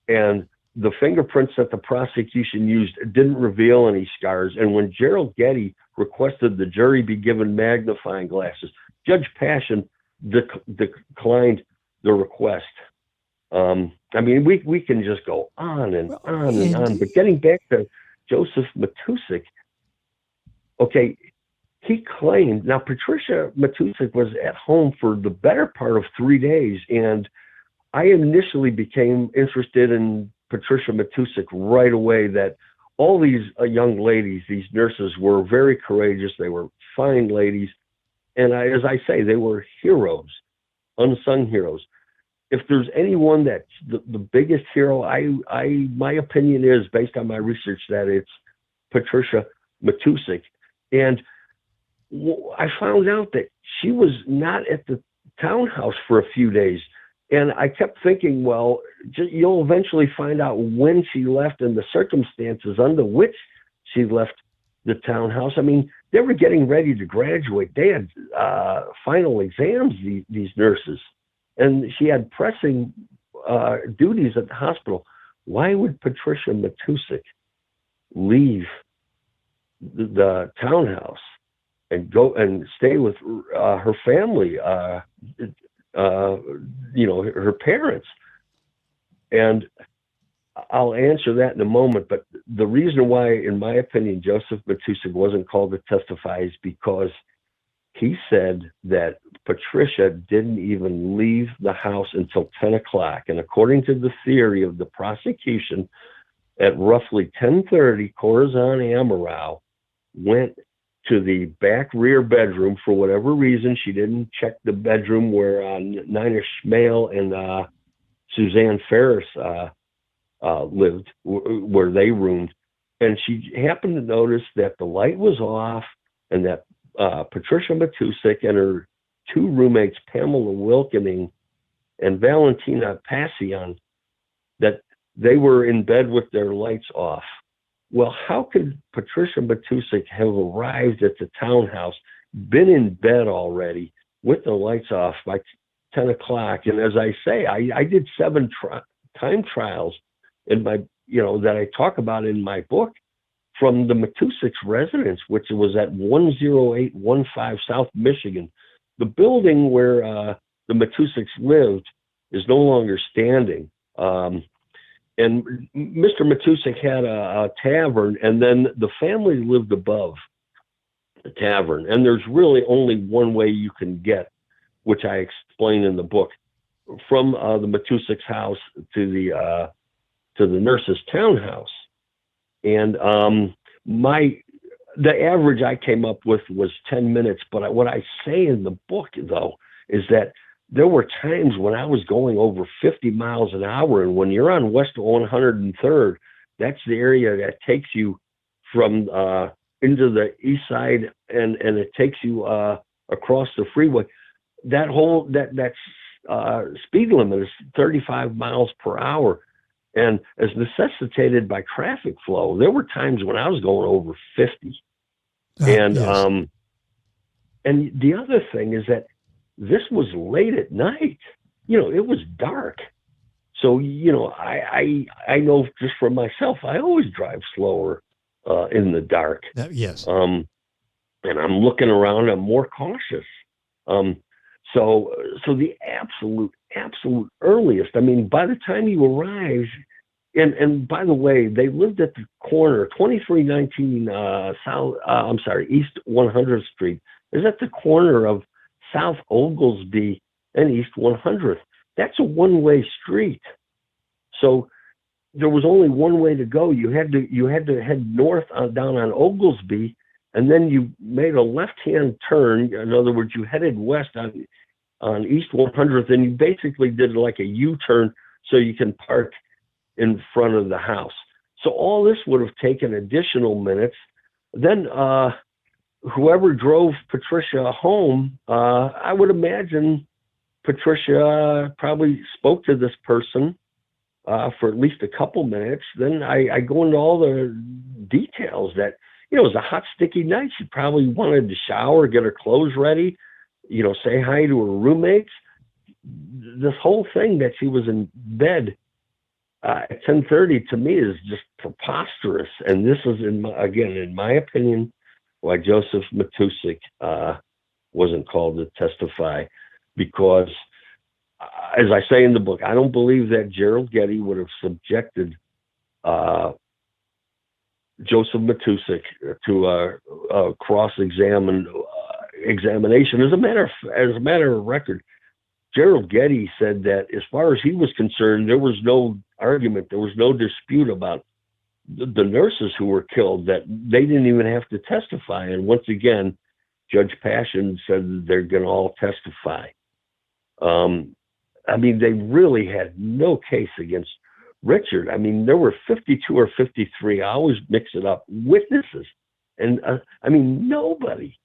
and the fingerprints that the prosecution used didn't reveal any scars. And when Gerald Getty requested the jury be given magnifying glasses, Judge Passion declined the request. I mean, we can just go on and on and on. But getting back to Joseph Matusik, okay, he claimed, now Patricia Matusik was at home for the better part of 3 days, and I initially became interested in Patricia Matusik right away, that all these young ladies, these nurses, were very courageous. They were fine ladies. And as I say, they were heroes, unsung heroes. If there's anyone that's the biggest hero, my opinion is, based on my research, that it's Patricia Matusik. And I found out that she was not at the townhouse for a few days. And I kept thinking, well, you'll eventually find out when she left and the circumstances under which she left the townhouse. I mean, they were getting ready to graduate. They had final exams, these nurses. And she had pressing duties at the hospital. why would Patricia Matusik leave the townhouse and go and stay with her family, her parents? And I'll answer that in a moment, but the reason why, in my opinion, Joseph Matusik wasn't called to testify is because he said that Patricia didn't even leave the house until 10 o'clock. And according to the theory of the prosecution, at roughly 10:30, Corazon Amorau went to the back rear bedroom. For whatever reason, she didn't check the bedroom where Nina Schmale and Suzanne Ferris lived, where they roomed. And she happened to notice that the light was off and that Patricia Matusik and her two roommates, Pamela Wilkening and Valentina Passion, that they were in bed with their lights off. Well, how could Patricia Matusik have arrived at the townhouse, been in bed already with the lights off by 10 o'clock? And as I say, I did 7 time trials in my, that I talk about in my book, from the Matusik's residence, which was at 10815 South Michigan. The building where the Matusiks lived is no longer standing. And Mr. Matusik had a tavern, and then the family lived above the tavern. And there's really only one way you can get, which I explain in the book, from the Matusik's house to the nurse's townhouse. And the average I came up with was 10 minutes. But what I say in the book, though, is that there were times when I was going over 50 miles an hour. And when you're on West 103rd, that's the area that takes you from into the east side, and it takes you across the freeway. That whole speed limit is 35 miles per hour. And as necessitated by traffic flow, there were times when I was going over 50. And yes. And the other thing is that this was late at night. It was dark. So, I know just for myself, I always drive slower in the dark. Yes. And I'm looking around, I'm more cautious. So the absolute earliest, by the time you arrive, and by the way, they lived at the corner, 2319 East 100th Street is at the corner of South Oglesby and East 100th. That's a one-way street. So there was only one way to go. You had to head north down on Oglesby, and then you made a left-hand turn. In other words, you headed west on East 100th, and you basically did like a U-turn so you can park in front of the house. So all this would have taken additional minutes. Then whoever drove Patricia home, I would imagine Patricia probably spoke to this person for at least a couple minutes. Then I go into all the details that, it was a hot, sticky night. She probably wanted to shower, get her clothes ready, say hi to her roommates. This whole thing that she was in bed at 10:30 to me is just preposterous. And this is, in my opinion, why Joseph Matusik wasn't called to testify, because, as I say in the book, I don't believe that Gerald Getty would have subjected Joseph Matusik to a examination. As a matter of record, Gerald Getty said that as far as he was concerned, there was no argument, there was no dispute about the nurses who were killed, that they didn't even have to testify. And once again, Judge Passion said that they're going to all testify. They really had no case against Richard. There were 52 or 53, I always mix it up, witnesses. And nobody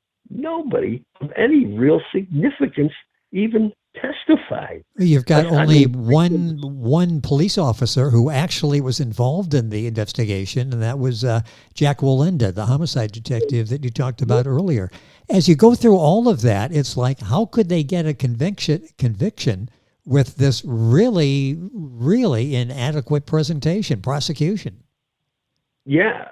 of any real significance even testified. You've got only one police officer who actually was involved in the investigation, and that was Jack Walinda, the homicide detective that you talked about earlier. As you go through all of that, it's like, how could they get a conviction with this really, really inadequate prosecution. Yeah.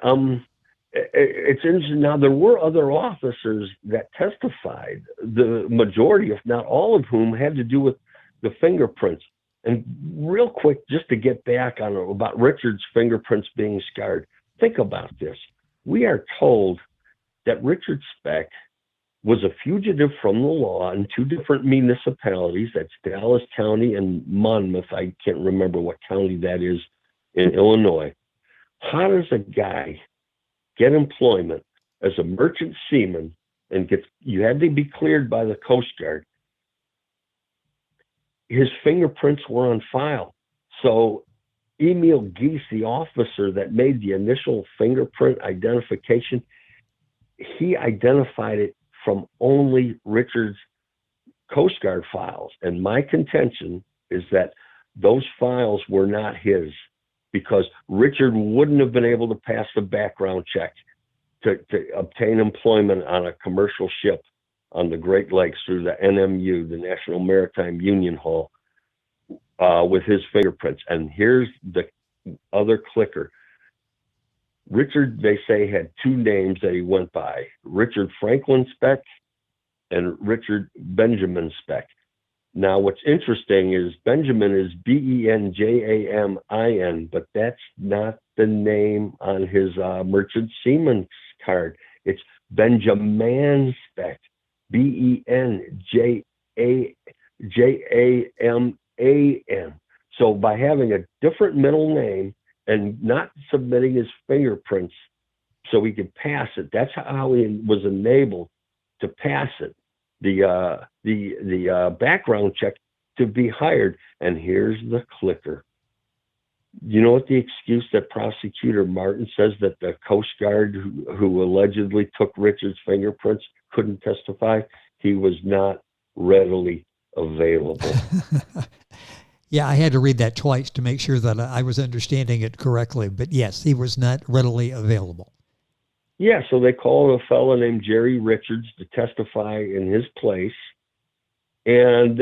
It's interesting. Now, there were other officers that testified, the majority, if not all of whom, had to do with the fingerprints. And real quick, just to get back on about Richard's fingerprints being scarred, think about this. We are told that Richard Speck was a fugitive from the law in two different municipalities. That's Dallas County and Monmouth. I can't remember what county that is in Illinois. How does a guy get employment as a merchant seaman and you had to be cleared by the Coast Guard? His fingerprints were on file. So Emil Geese, the officer that made the initial fingerprint identification, he identified it from only Richard's Coast Guard files. And my contention is that those files were not his, because Richard wouldn't have been able to pass the background check to obtain employment on a commercial ship on the Great Lakes through the NMU, the National Maritime Union Hall, with his fingerprints. And here's the other clicker. Richard, they say, had two names that he went by, Richard Franklin Speck and Richard Benjamin Speck. Now, what's interesting is Benjamin is Benjamin, but that's not the name on his merchant seaman's card. It's Benjamin Speck, Benjaman. So by having a different middle name and not submitting his fingerprints so he could pass it, that's how he was enabled to pass it, the background check, to be hired. And here's the clicker. You know what the excuse that Prosecutor Martin says that the Coast Guard who allegedly took Richard's fingerprints couldn't testify? He was not readily available. Yeah, I had to read that twice to make sure that I was understanding it correctly. But yes, he was not readily available. Yeah, so they called a fellow named Jerry Richards to testify in his place. And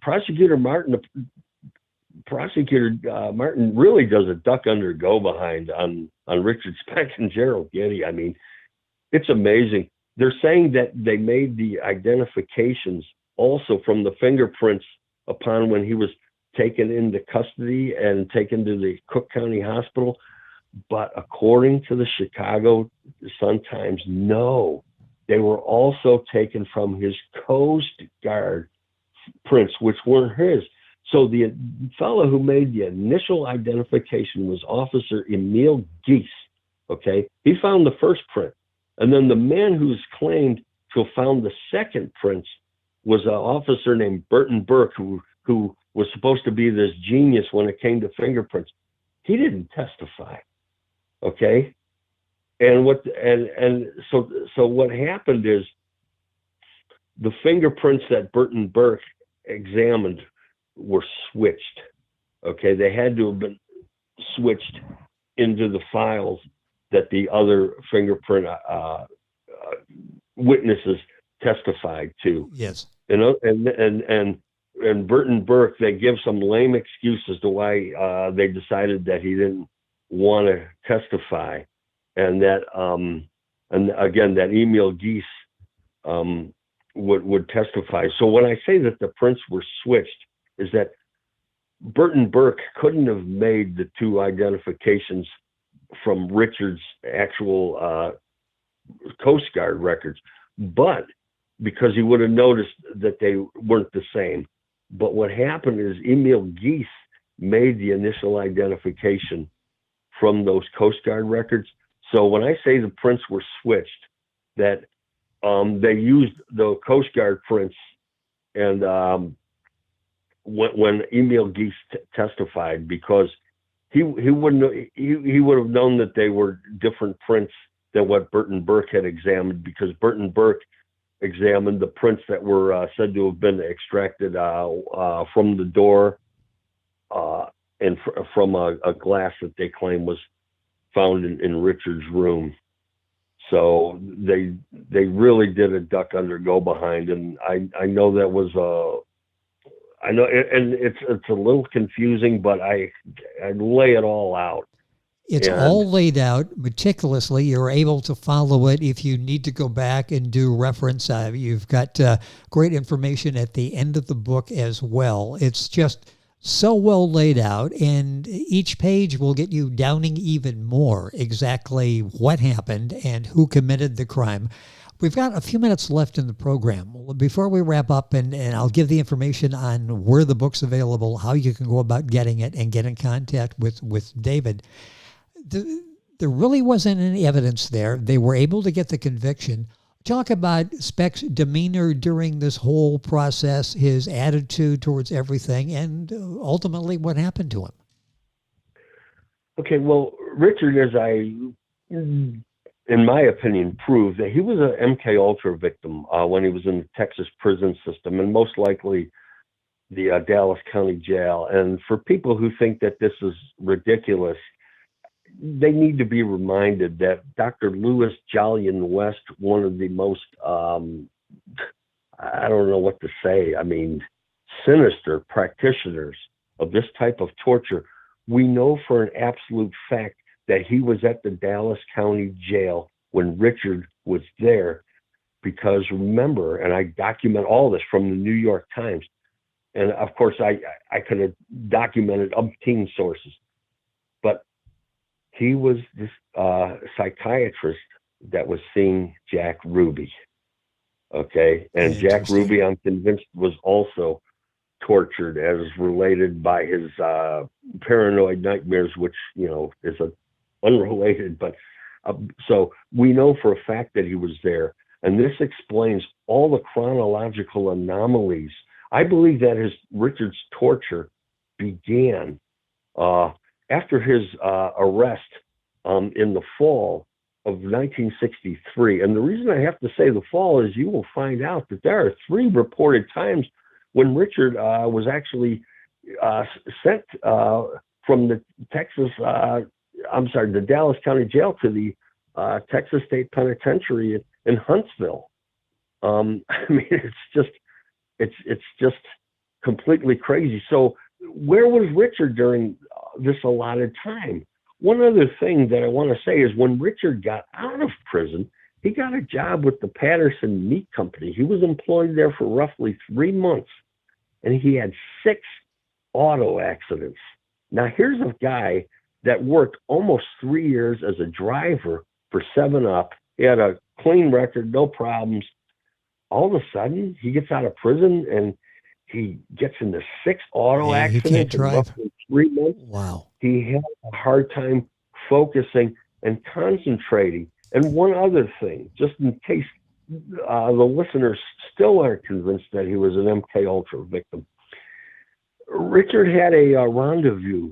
Prosecutor Martin really does a duck under go behind on Richard Speck and Gerald Getty. I mean, it's amazing. They're saying that they made the identifications also from the fingerprints upon when he was taken into custody and taken to the Cook County Hospital. But according to the Chicago Sun-Times, no, they were also taken from his Coast Guard prints, which weren't his. So the fellow who made the initial identification was Officer Emil Geese. Okay, he found the first print, and then the man who's claimed to have found the second prints was an officer named Burton Burke, who was supposed to be this genius when it came to fingerprints. He didn't testify. Okay, and so what happened is the fingerprints that Burton Burke examined were switched. Okay, they had to have been switched into the files that the other fingerprint witnesses testified to. Yes. You know, and Burton Burke, they give some lame excuse as to why they decided that he didn't want to testify, and that and again that Emil Geese would testify. So when I say that the prints were switched, is that Burton Burke couldn't have made the two identifications from Richard's actual Coast Guard records, but because he would have noticed that they weren't the same. But what happened is Emil Geese made the initial identification from those Coast Guard records. So when I say the prints were switched, that they used the Coast Guard prints, and when Emil Geese testified, because he would have known that they were different prints than what Burton Burke had examined, because Burton Burke examined the prints that were said to have been extracted from the door and from a glass that they claim was found in Richard's room. So they really did a duck under go behind, and I know that was I know, and it's a little confusing, but I lay it all out. It's all laid out meticulously. You're able to follow it if you need to go back and do reference. You've got great information at the end of the book as well. It's just so well laid out, and each page will get you downing even more exactly what happened and who committed the crime. We've got a few minutes left in the program. Before we wrap up, and I'll give the information on where the book's available, how you can go about getting it, and get in contact with David. There really wasn't any evidence there. They were able to get the conviction. Talk about Speck's demeanor during this whole process, his attitude towards everything, and ultimately what happened to him. Okay, well, Richard, as in my opinion, proved that he was an MK Ultra victim when he was in the Texas prison system, and most likely the Dallas County Jail. And for people who think that this is ridiculous, they need to be reminded that Dr. Lewis Jolyon West, one of the most, I don't know what to say, I mean, sinister practitioners of this type of torture, we know for an absolute fact that he was at the Dallas County Jail when Richard was there. Because remember, and I document all this from the New York Times, and of course I could have documented umpteen sources, but he was this psychiatrist that was seeing Jack Ruby. Okay. And Jack Ruby, I'm convinced, was also tortured as related by his paranoid nightmares, which, is unrelated. But so we know for a fact that he was there. And this explains all the chronological anomalies. I believe that Richard's torture began after his arrest in the fall of 1963. And the reason I have to say the fall is you will find out that there are 3 reported times when Richard was actually sent from the the Dallas County Jail to the Texas State Penitentiary in Huntsville. I mean, it's just completely crazy. So where was Richard during this allotted time? One other thing that I want to say is when Richard got out of prison, he got a job with the Patterson Meat Company. He was employed there for roughly 3 months, and he had 6 auto accidents. Now, here's a guy that worked almost 3 years as a driver for 7-Up. He had a clean record, no problems. All of a sudden, he gets out of prison and he gets into 6 auto accidents. He can't drive. In roughly 3 months. Wow. He had a hard time focusing and concentrating. And one other thing, just in case the listeners still aren't convinced that he was an MK Ultra victim, Richard had a rendezvous.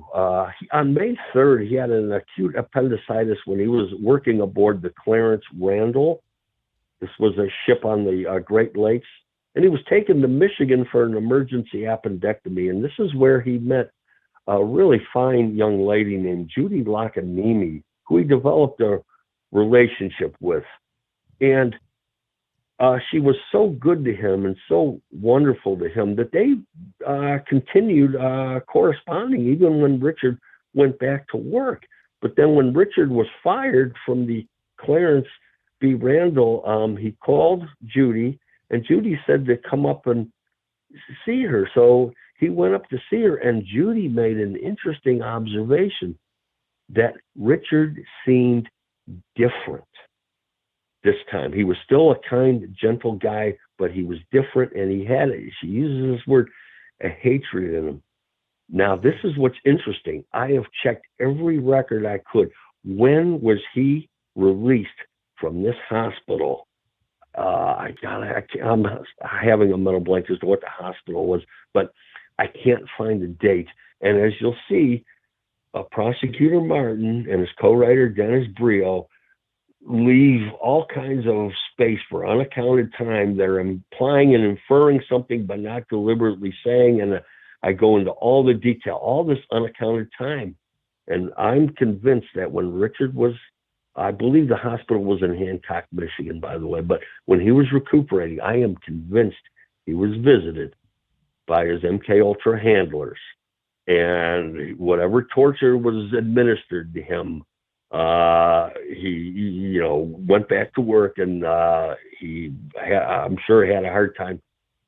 On May 3rd, he had an acute appendicitis when he was working aboard the Clarence Randall. This was a ship on the Great Lakes. And he was taken to Michigan for an emergency appendectomy. And this is where he met a really fine young lady named Judy Lockanemi, who he developed a relationship with. And she was so good to him and so wonderful to him that they continued corresponding even when Richard went back to work. But then when Richard was fired from the Clarence B. Randall, he called Judy, and Judy said to come up and see her. So he went up to see her, and Judy made an interesting observation that Richard seemed different this time. He was still a kind, gentle guy, but he was different, and he had, she uses this word, a hatred in him. Now, this is what's interesting. I have checked every record I could. When was he released from this hospital? I'm having a mental blank as to what the hospital was, but I can't find the date. And as you'll see, Prosecutor Martin and his co-writer Dennis Brio leave all kinds of space for unaccounted time. They're implying and inferring something, but not deliberately saying. And I go into all the detail, all this unaccounted time. And I'm convinced that when Richard was, I believe the hospital was in Hancock, Michigan, by the way, but when he was recuperating, I am convinced he was visited by his MK Ultra handlers, and whatever torture was administered to him, he went back to work, and I'm sure he had a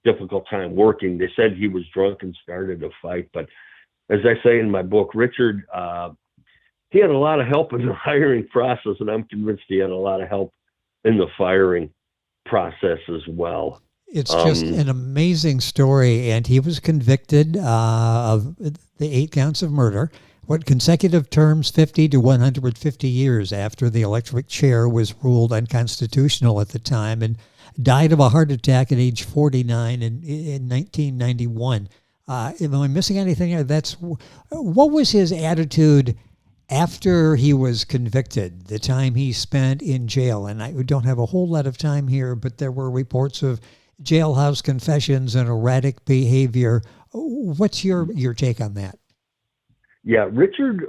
difficult time working. They said he was drunk and started a fight, but as I say in my book, Richard, he had a lot of help in the hiring process, and I'm convinced he had a lot of help in the firing process as well. It's just an amazing story, and he was convicted of the 8 counts of murder. What consecutive terms, 50 to 150 years after the electric chair was ruled unconstitutional at the time, and died of a heart attack at age 49 in 1991. Am I missing anything? What was his attitude after he was convicted, the time he spent in jail? And I don't have a whole lot of time here, but there were reports of jailhouse confessions and erratic behavior. What's your take on that? Yeah, Richard,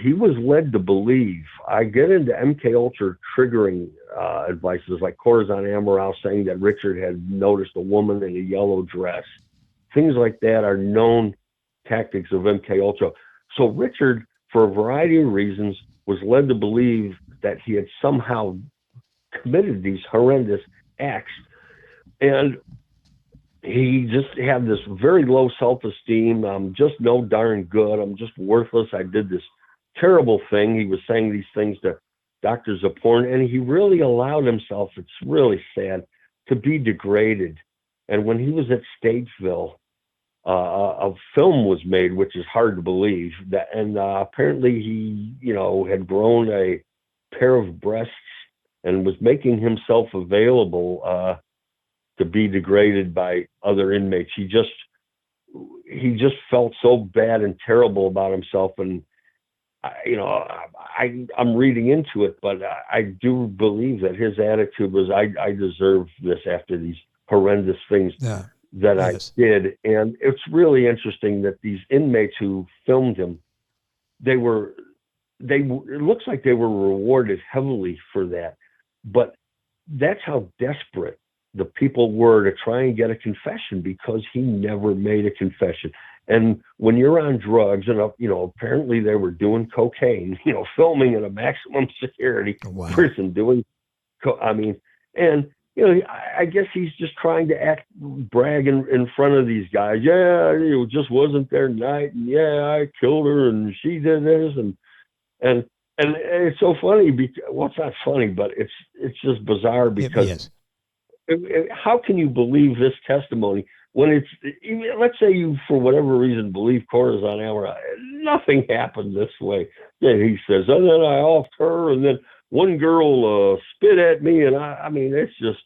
he was led to believe. I get into MK Ultra triggering advices like Corazon Amaral saying that Richard had noticed a woman in a yellow dress. Things like that are known tactics of MK Ultra. So Richard, for a variety of reasons, was led to believe that he had somehow committed these horrendous acts. And he just had this very low self-esteem. I'm just no darn good. I'm just worthless. I did this terrible thing. He was saying these things to Dr. Zaporn, and he really allowed himself, it's really sad, to be degraded. And when he was at Statesville, a film was made, which is hard to believe, and apparently he, had grown a pair of breasts and was making himself available to be degraded by other inmates. He just felt so bad and terrible about himself, and I'm reading into it, but I do believe that his attitude was, I deserve this after these horrendous things that I did. And it's really interesting that these inmates who filmed him, it looks like they were rewarded heavily for that, but that's how desperate the people were to try and get a confession, because he never made a confession. And when you're on drugs, and apparently they were doing cocaine, filming in a maximum security prison doing, I guess he's just trying to brag in front of these guys. Yeah, it just wasn't their night, and yeah, I killed her, and she did this, and it's so funny. It's not funny, but it's just bizarre, because how can you believe this testimony when let's say you, for whatever reason, believe Corazon Amaral, nothing happened this way. Yeah, he says, and then I offed her, and then one girl spit at me, and it's just,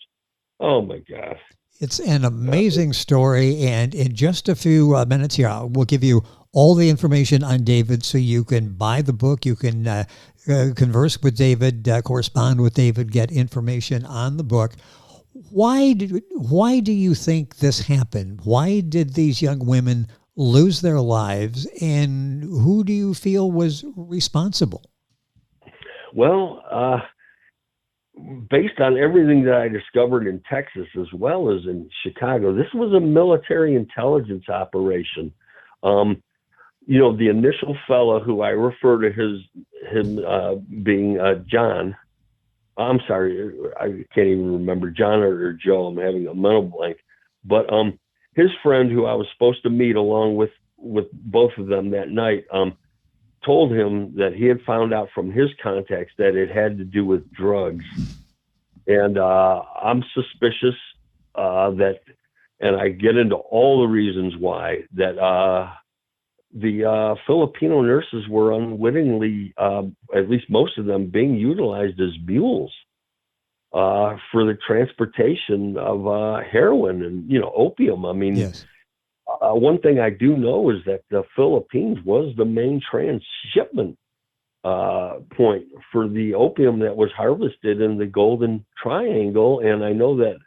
oh my gosh. It's an amazing story, and in just a few minutes here, we'll give you all the information on David, so you can buy the book, you can converse with David, correspond with David, get information on the book. Why do you think this happened? Why did these young women lose their lives, and who do you feel was responsible? Well, based on everything that I discovered in Texas as well as in Chicago, this was a military intelligence operation. The initial fellow, who I refer to him being John. I'm sorry, I can't even remember, John or Joe. I'm having a mental blank. But his friend, who I was supposed to meet along with both of them that night, told him that he had found out from his contacts that it had to do with drugs. And I'm suspicious that, and I get into all the reasons why, that the Filipino nurses were unwittingly, at least most of them, being utilized as mules for the transportation of heroin and, opium. Yes. One thing I do know is that the Philippines was the main transshipment point for the opium that was harvested in the Golden Triangle. And I know that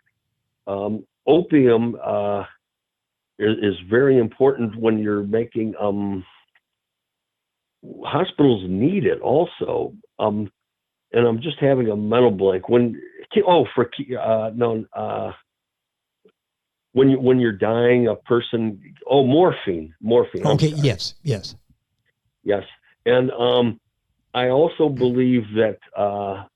opium is very important when you're making, hospitals need it also. And I'm just having a mental blank. when you're dying, a person, morphine. Okay. Yes. Yes. And I also believe that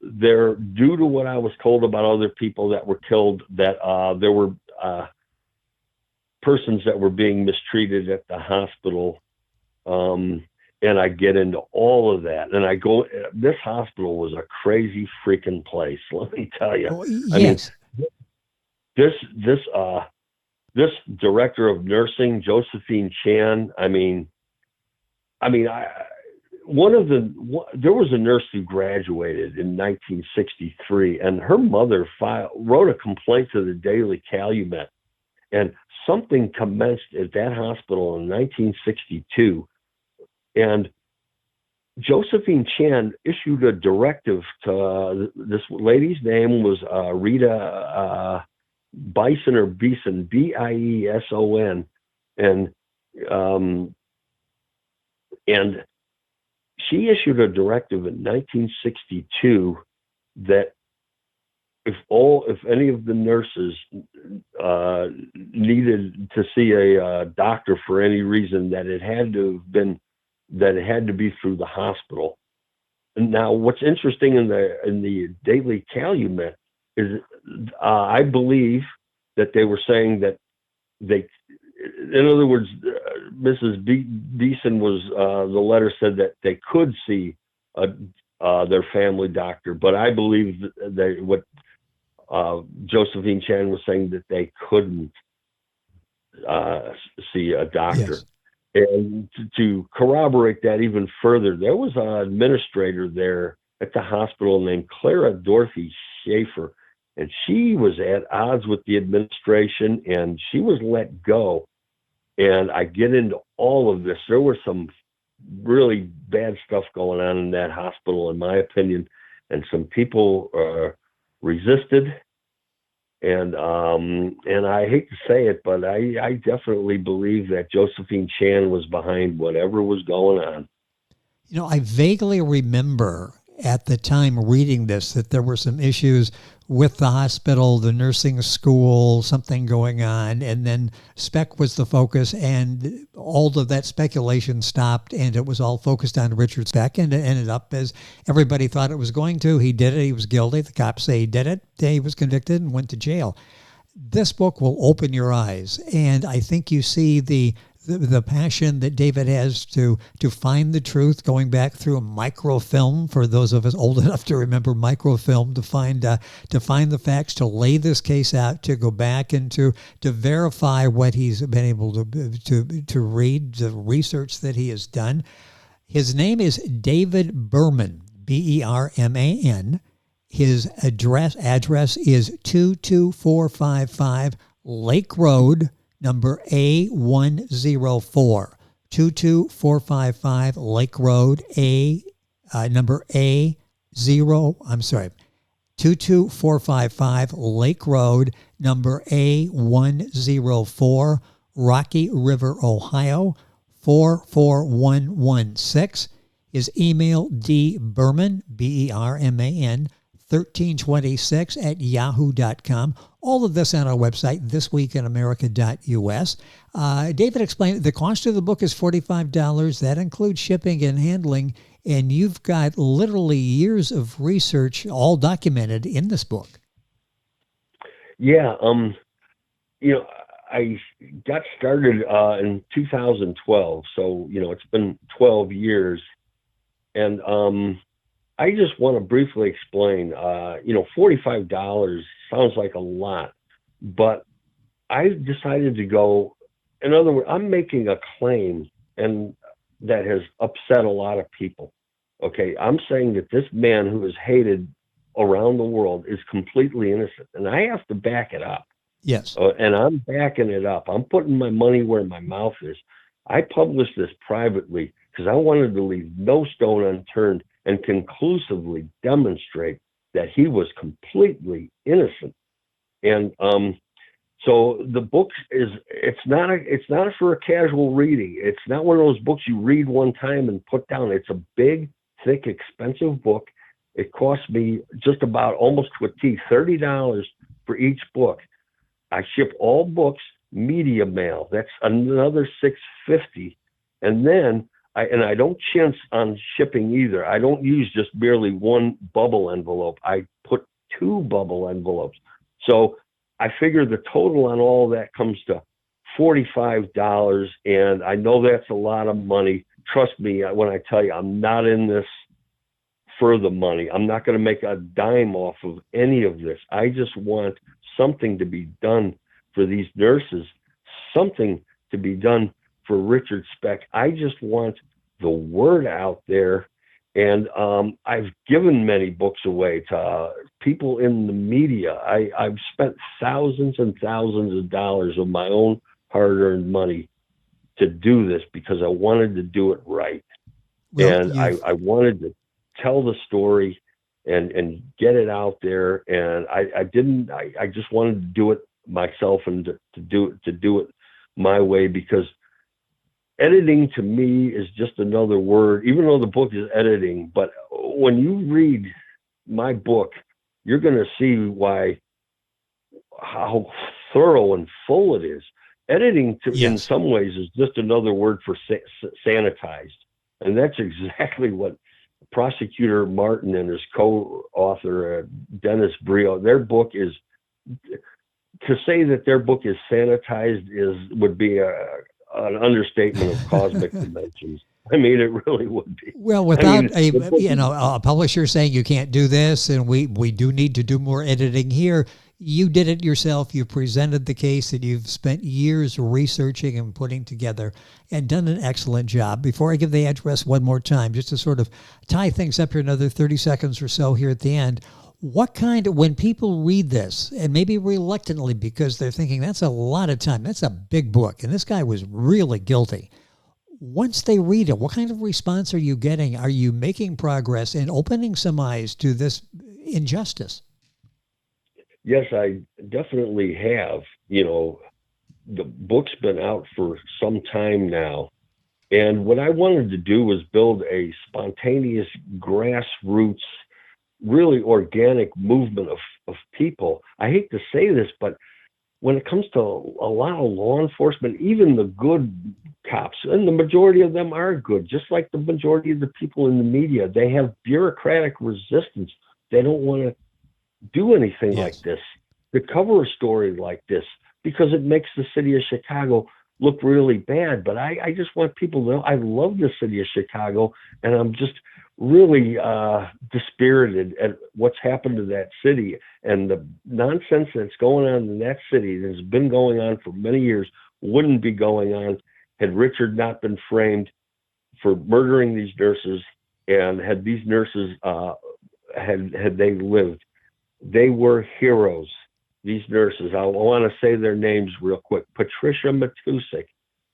there, due to what I was told about other people that were killed, that there were persons that were being mistreated at the hospital. And I get into all of that. And I go, this hospital was a crazy freaking place. Let me tell you. Oh, yes. I mean, this director of nursing, Josephine Chan, there was a nurse who graduated in 1963, and her mother wrote a complaint to the Daily Calumet, and something commenced at that hospital in 1962. And Josephine Chan issued a directive to this lady's name was Rita Bison or Beeson, Bieson, and she issued a directive in 1962 that if any of the nurses needed to see a doctor for any reason, that it had to be through the hospital. And now, what's interesting in the Daily Calumet is, I believe that they were saying that in other words, Mrs. Beeson was, the letter said that they could see their family doctor, but I believe what Josephine Chan was saying, that they couldn't see a doctor. Yes. And to corroborate that even further, there was an administrator there at the hospital named Clara Dorothy Schaefer, and she was at odds with the administration, and she was let go. And I get into all of this. There was some really bad stuff going on in that hospital, in my opinion, and some people resisted. And I hate to say it, but I definitely believe that Josephine Chan was behind whatever was going on. You know, I vaguely remember at the time reading this that there were some issues with the hospital, the nursing school, something going on, and then Speck was the focus, and all of that speculation stopped, and it was all focused on Richard Speck, and it ended up as everybody thought it was going to. He did it. He was guilty. The cops say he did it. He was convicted and went to jail. This book will open your eyes, and I think you see the passion that David has to find the truth, going back through a microfilm, for those of us old enough to remember microfilm, to find the facts, to lay this case out, to go back and to verify what he's been able to read, the research that he has done. His name is David Berman, Berman. His address is 22455 Lake Road, number A104, 22455 Lake Road, number 22455 Lake Road, number A104, Rocky River, Ohio, 44116. His email, dberman, Berman, 1326 at yahoo.com. All of this on our website, thisweekinamerica.us. David explained the cost of the book is $45. That includes shipping and handling, and you've got literally years of research all documented in this book. Yeah, I got started in 2012, so it's been 12 years, and I just want to briefly explain, $45 sounds like a lot, but I decided to go, in other words, I'm making a claim, and that has upset a lot of people. Okay. I'm saying that this man who is hated around the world is completely innocent, and I have to back it up. Yes. And I'm backing it up. I'm putting my money where my mouth is. I published this privately because I wanted to leave no stone unturned and conclusively demonstrate that he was completely innocent. And so the book it's not for a casual reading. It's not one of those books you read one time and put down. It's a big, thick, expensive book. It cost me just about almost to a T, $30 for each book. I ship all books, media mail. That's another $650. And then I don't chintz on shipping either. I don't use just merely one bubble envelope. I put 2 bubble envelopes. So I figure the total on all that comes to $45. And I know that's a lot of money. Trust me when I tell you, I'm not in this for the money. I'm not going to make a dime off of any of this. I just want something to be done for these nurses, something to be done for Richard Speck. I just want the word out there. And I've given many books away to people in the media. I've spent thousands and thousands of dollars of my own hard-earned money to do this because I wanted to do it right. Well, and I wanted to tell the story and get it out there. And I just wanted to do it myself and to do it my way, because editing to me is just another word, even though the book is editing. But when you read my book, you're going to see how thorough and full it is. Editing in some ways is just another word for sanitized. And that's exactly what Prosecutor Martin and his co-author, Dennis Brio, their book is, to say that their book is sanitized would be an understatement of cosmic dimensions. I mean, it really would be. Well, without a publisher saying you can't do this, and we do need to do more editing here, you did it yourself. You presented the case that you've spent years researching and putting together and done an excellent job. Before I give the address one more time, just to sort of tie things up here, another 30 seconds or so here at the end, when people read this, and maybe reluctantly because they're thinking that's a lot of time, that's a big book, and this guy was really guilty. Once they read it, what kind of response are you getting? Are you making progress in opening some eyes to this injustice? Yes, I definitely have. The book's been out for some time now. And what I wanted to do was build a spontaneous, grassroots, really organic movement of people. I hate to say this, but when it comes to a lot of law enforcement, even the good cops, and the majority of them are good, just like the majority of the people in the media, they have bureaucratic resistance. They don't want to do anything like this, to cover a story like this, because it makes the city of Chicago look really bad. But I just want people to know I love the city of Chicago, and I'm just really dispirited at what's happened to that city and the nonsense that's going on in that city that has been going on for many years wouldn't be going on had Richard not been framed for murdering these nurses, and had these nurses had they lived. They were heroes, these nurses. I want to say their names real quick. Patricia Matusik,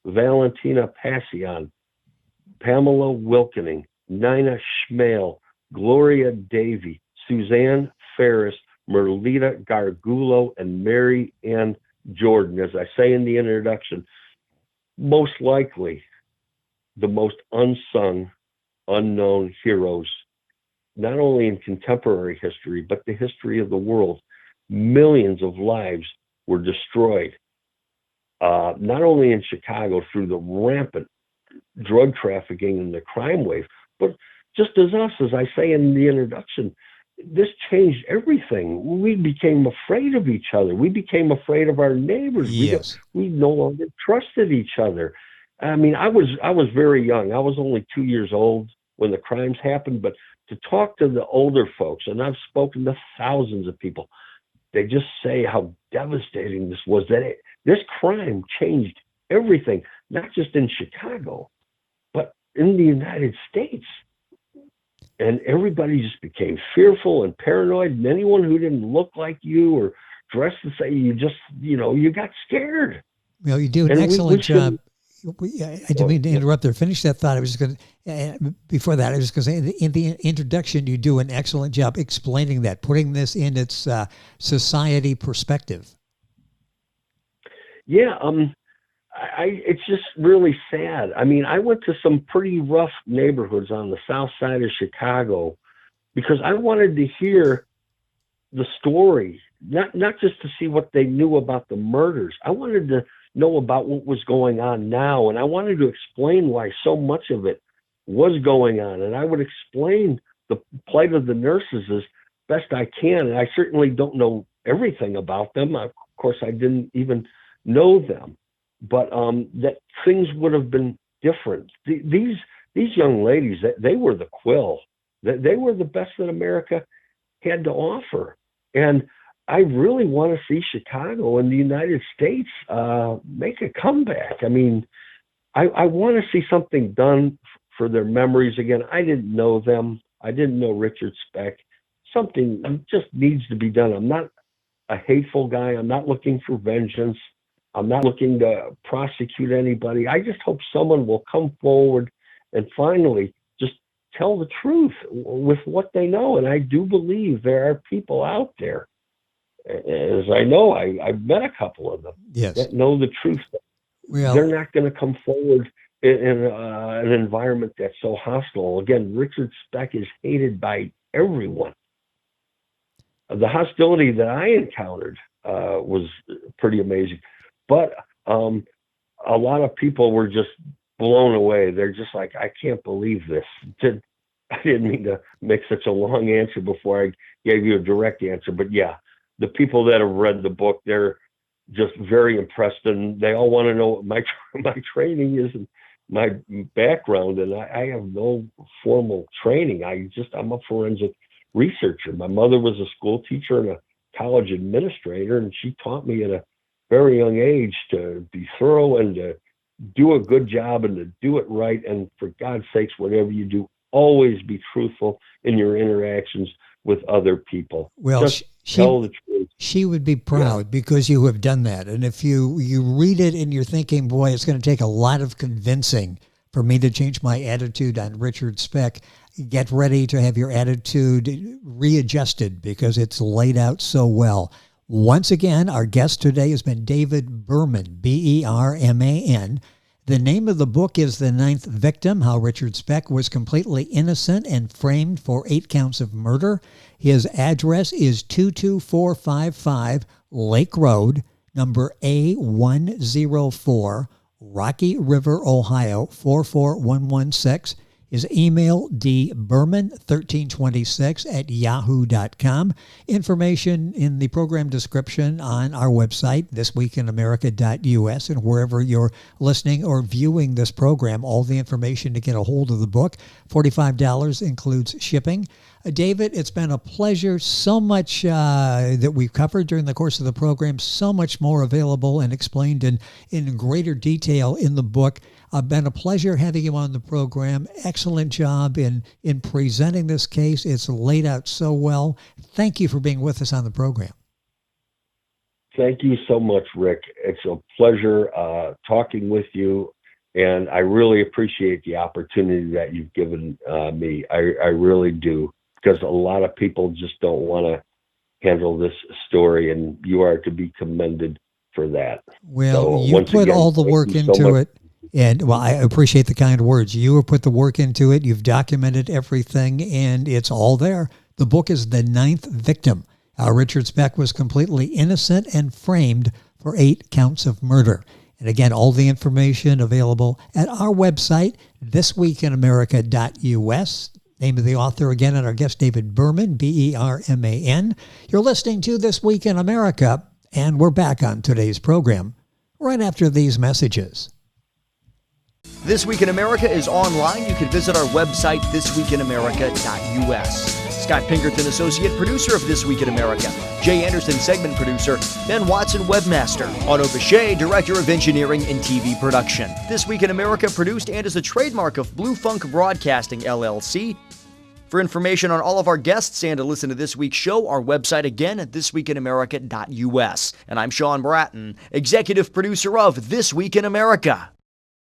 Valentina Passion, Pamela Wilkening, Nina Schmale, Gloria Davy, Suzanne Ferris, Merlita Gargulo, and Mary Ann Jordan. As I say in the introduction, most likely the most unsung, unknown heroes, not only in contemporary history, but the history of the world. Millions of lives were destroyed, not only in Chicago through the rampant drug trafficking and the crime wave, but just as us, as I say in the introduction, this changed everything. We became afraid of each other. We became afraid of our neighbors. Yes. We no longer trusted each other. I mean, I was very young. I was only 2 years old when the crimes happened, but to talk to the older folks, and I've spoken to thousands of people, they just say how devastating this was, that this crime changed everything, not just in Chicago, but in the United States. And everybody just became fearful and paranoid. And anyone who didn't look like you or dressed the same, you got scared. Well, you do an excellent job. I didn't mean to interrupt there. Finish that thought. I was just going to, before that, I was just going to say, in the introduction, you do an excellent job explaining that, putting this in its society perspective. Yeah, it's just really sad. I mean, I went to some pretty rough neighborhoods on the south side of Chicago because I wanted to hear the story not just to see what they knew about the murders. I wanted to know about what was going on now, and I wanted to explain why so much of it was going on, and I would explain the plight of the nurses as best I can. And I certainly don't know everything about them. Of course, I didn't even know them, but that things would have been different. These young ladies, they were the quill. They were the best that America had to offer. And I really want to see Chicago and the United States make a comeback. I mean, I want to see something done for their memories again. I didn't know them. I didn't know Richard Speck. Something just needs to be done. I'm not a hateful guy. I'm not looking for vengeance. I'm not looking to prosecute anybody. I just hope someone will come forward and finally just tell the truth with what they know. And I do believe there are people out there, as I know, I've met a couple of them, Yes. that know the truth. Well, They're not going to come forward in an environment that's so hostile. Again, Richard Speck is hated by everyone. The hostility that I encountered was pretty amazing. But a lot of people were just blown away. They're just like, I can't believe this. I didn't mean to make such a long answer before I gave you a direct answer. But yeah, the people that have read the book, they're just very impressed, and they all want to know what my training is and my background. And I have no formal training. I'm a forensic researcher. My mother was a school teacher and a college administrator, and she taught me at a very young age to be thorough and to do a good job and to do it right. And for God's sakes, whatever you do, always be truthful in your interactions with other people. Well, just tell the truth. She would be proud because you have done that. And if you read it and you're thinking, boy, it's going to take a lot of convincing for me to change my attitude on Richard Speck, get ready to have your attitude readjusted because it's laid out so well. Once again, our guest today has been David Berman, Berman. The name of the book is The Ninth Victim, How Richard Speck Was Completely Innocent and Framed for 8 Counts of Murder. His address is 22455 Lake Road, number A104, Rocky River, Ohio, 44116. His email, dberman1326@yahoo.com. Information in the program description on our website, thisweekinamerica.us, and wherever you're listening or viewing this program, all the information to get a hold of the book. $45 includes shipping. David, it's been a pleasure. So much that we've covered during the course of the program, so much more available and explained in greater detail in the book. Been a pleasure having you on the program. Excellent job in presenting this case. It's laid out so well. Thank you for being with us on the program. Thank you so much, Rick. It's a pleasure talking with you, and I really appreciate the opportunity that you've given me. I really do, because a lot of people just don't want to handle this story, and you are to be commended for that. Well, so, you put all the work into it. And, well, I appreciate the kind words. You have put the work into it. You've documented everything, and it's all there. The book is The Ninth Victim, How Richard Speck Was Completely Innocent and Framed for 8 Counts of Murder. And again, all the information available at our website, thisweekinamerica.us. Name of the author again, and our guest, David Berman, Berman. You're listening to This Week in America, and we're back on today's program right after these messages. This Week in America is online. You can visit our website, thisweekinamerica.us. Scott Pinkerton, Associate Producer of This Week in America. Jay Anderson, Segment Producer. Ben Watson, Webmaster. Otto Bechet, Director of Engineering and TV Production. This Week in America produced and is a trademark of Blue Funk Broadcasting, LLC. For information on all of our guests and to listen to this week's show, our website again at thisweekinamerica.us. And I'm Sean Bratton, Executive Producer of This Week in America.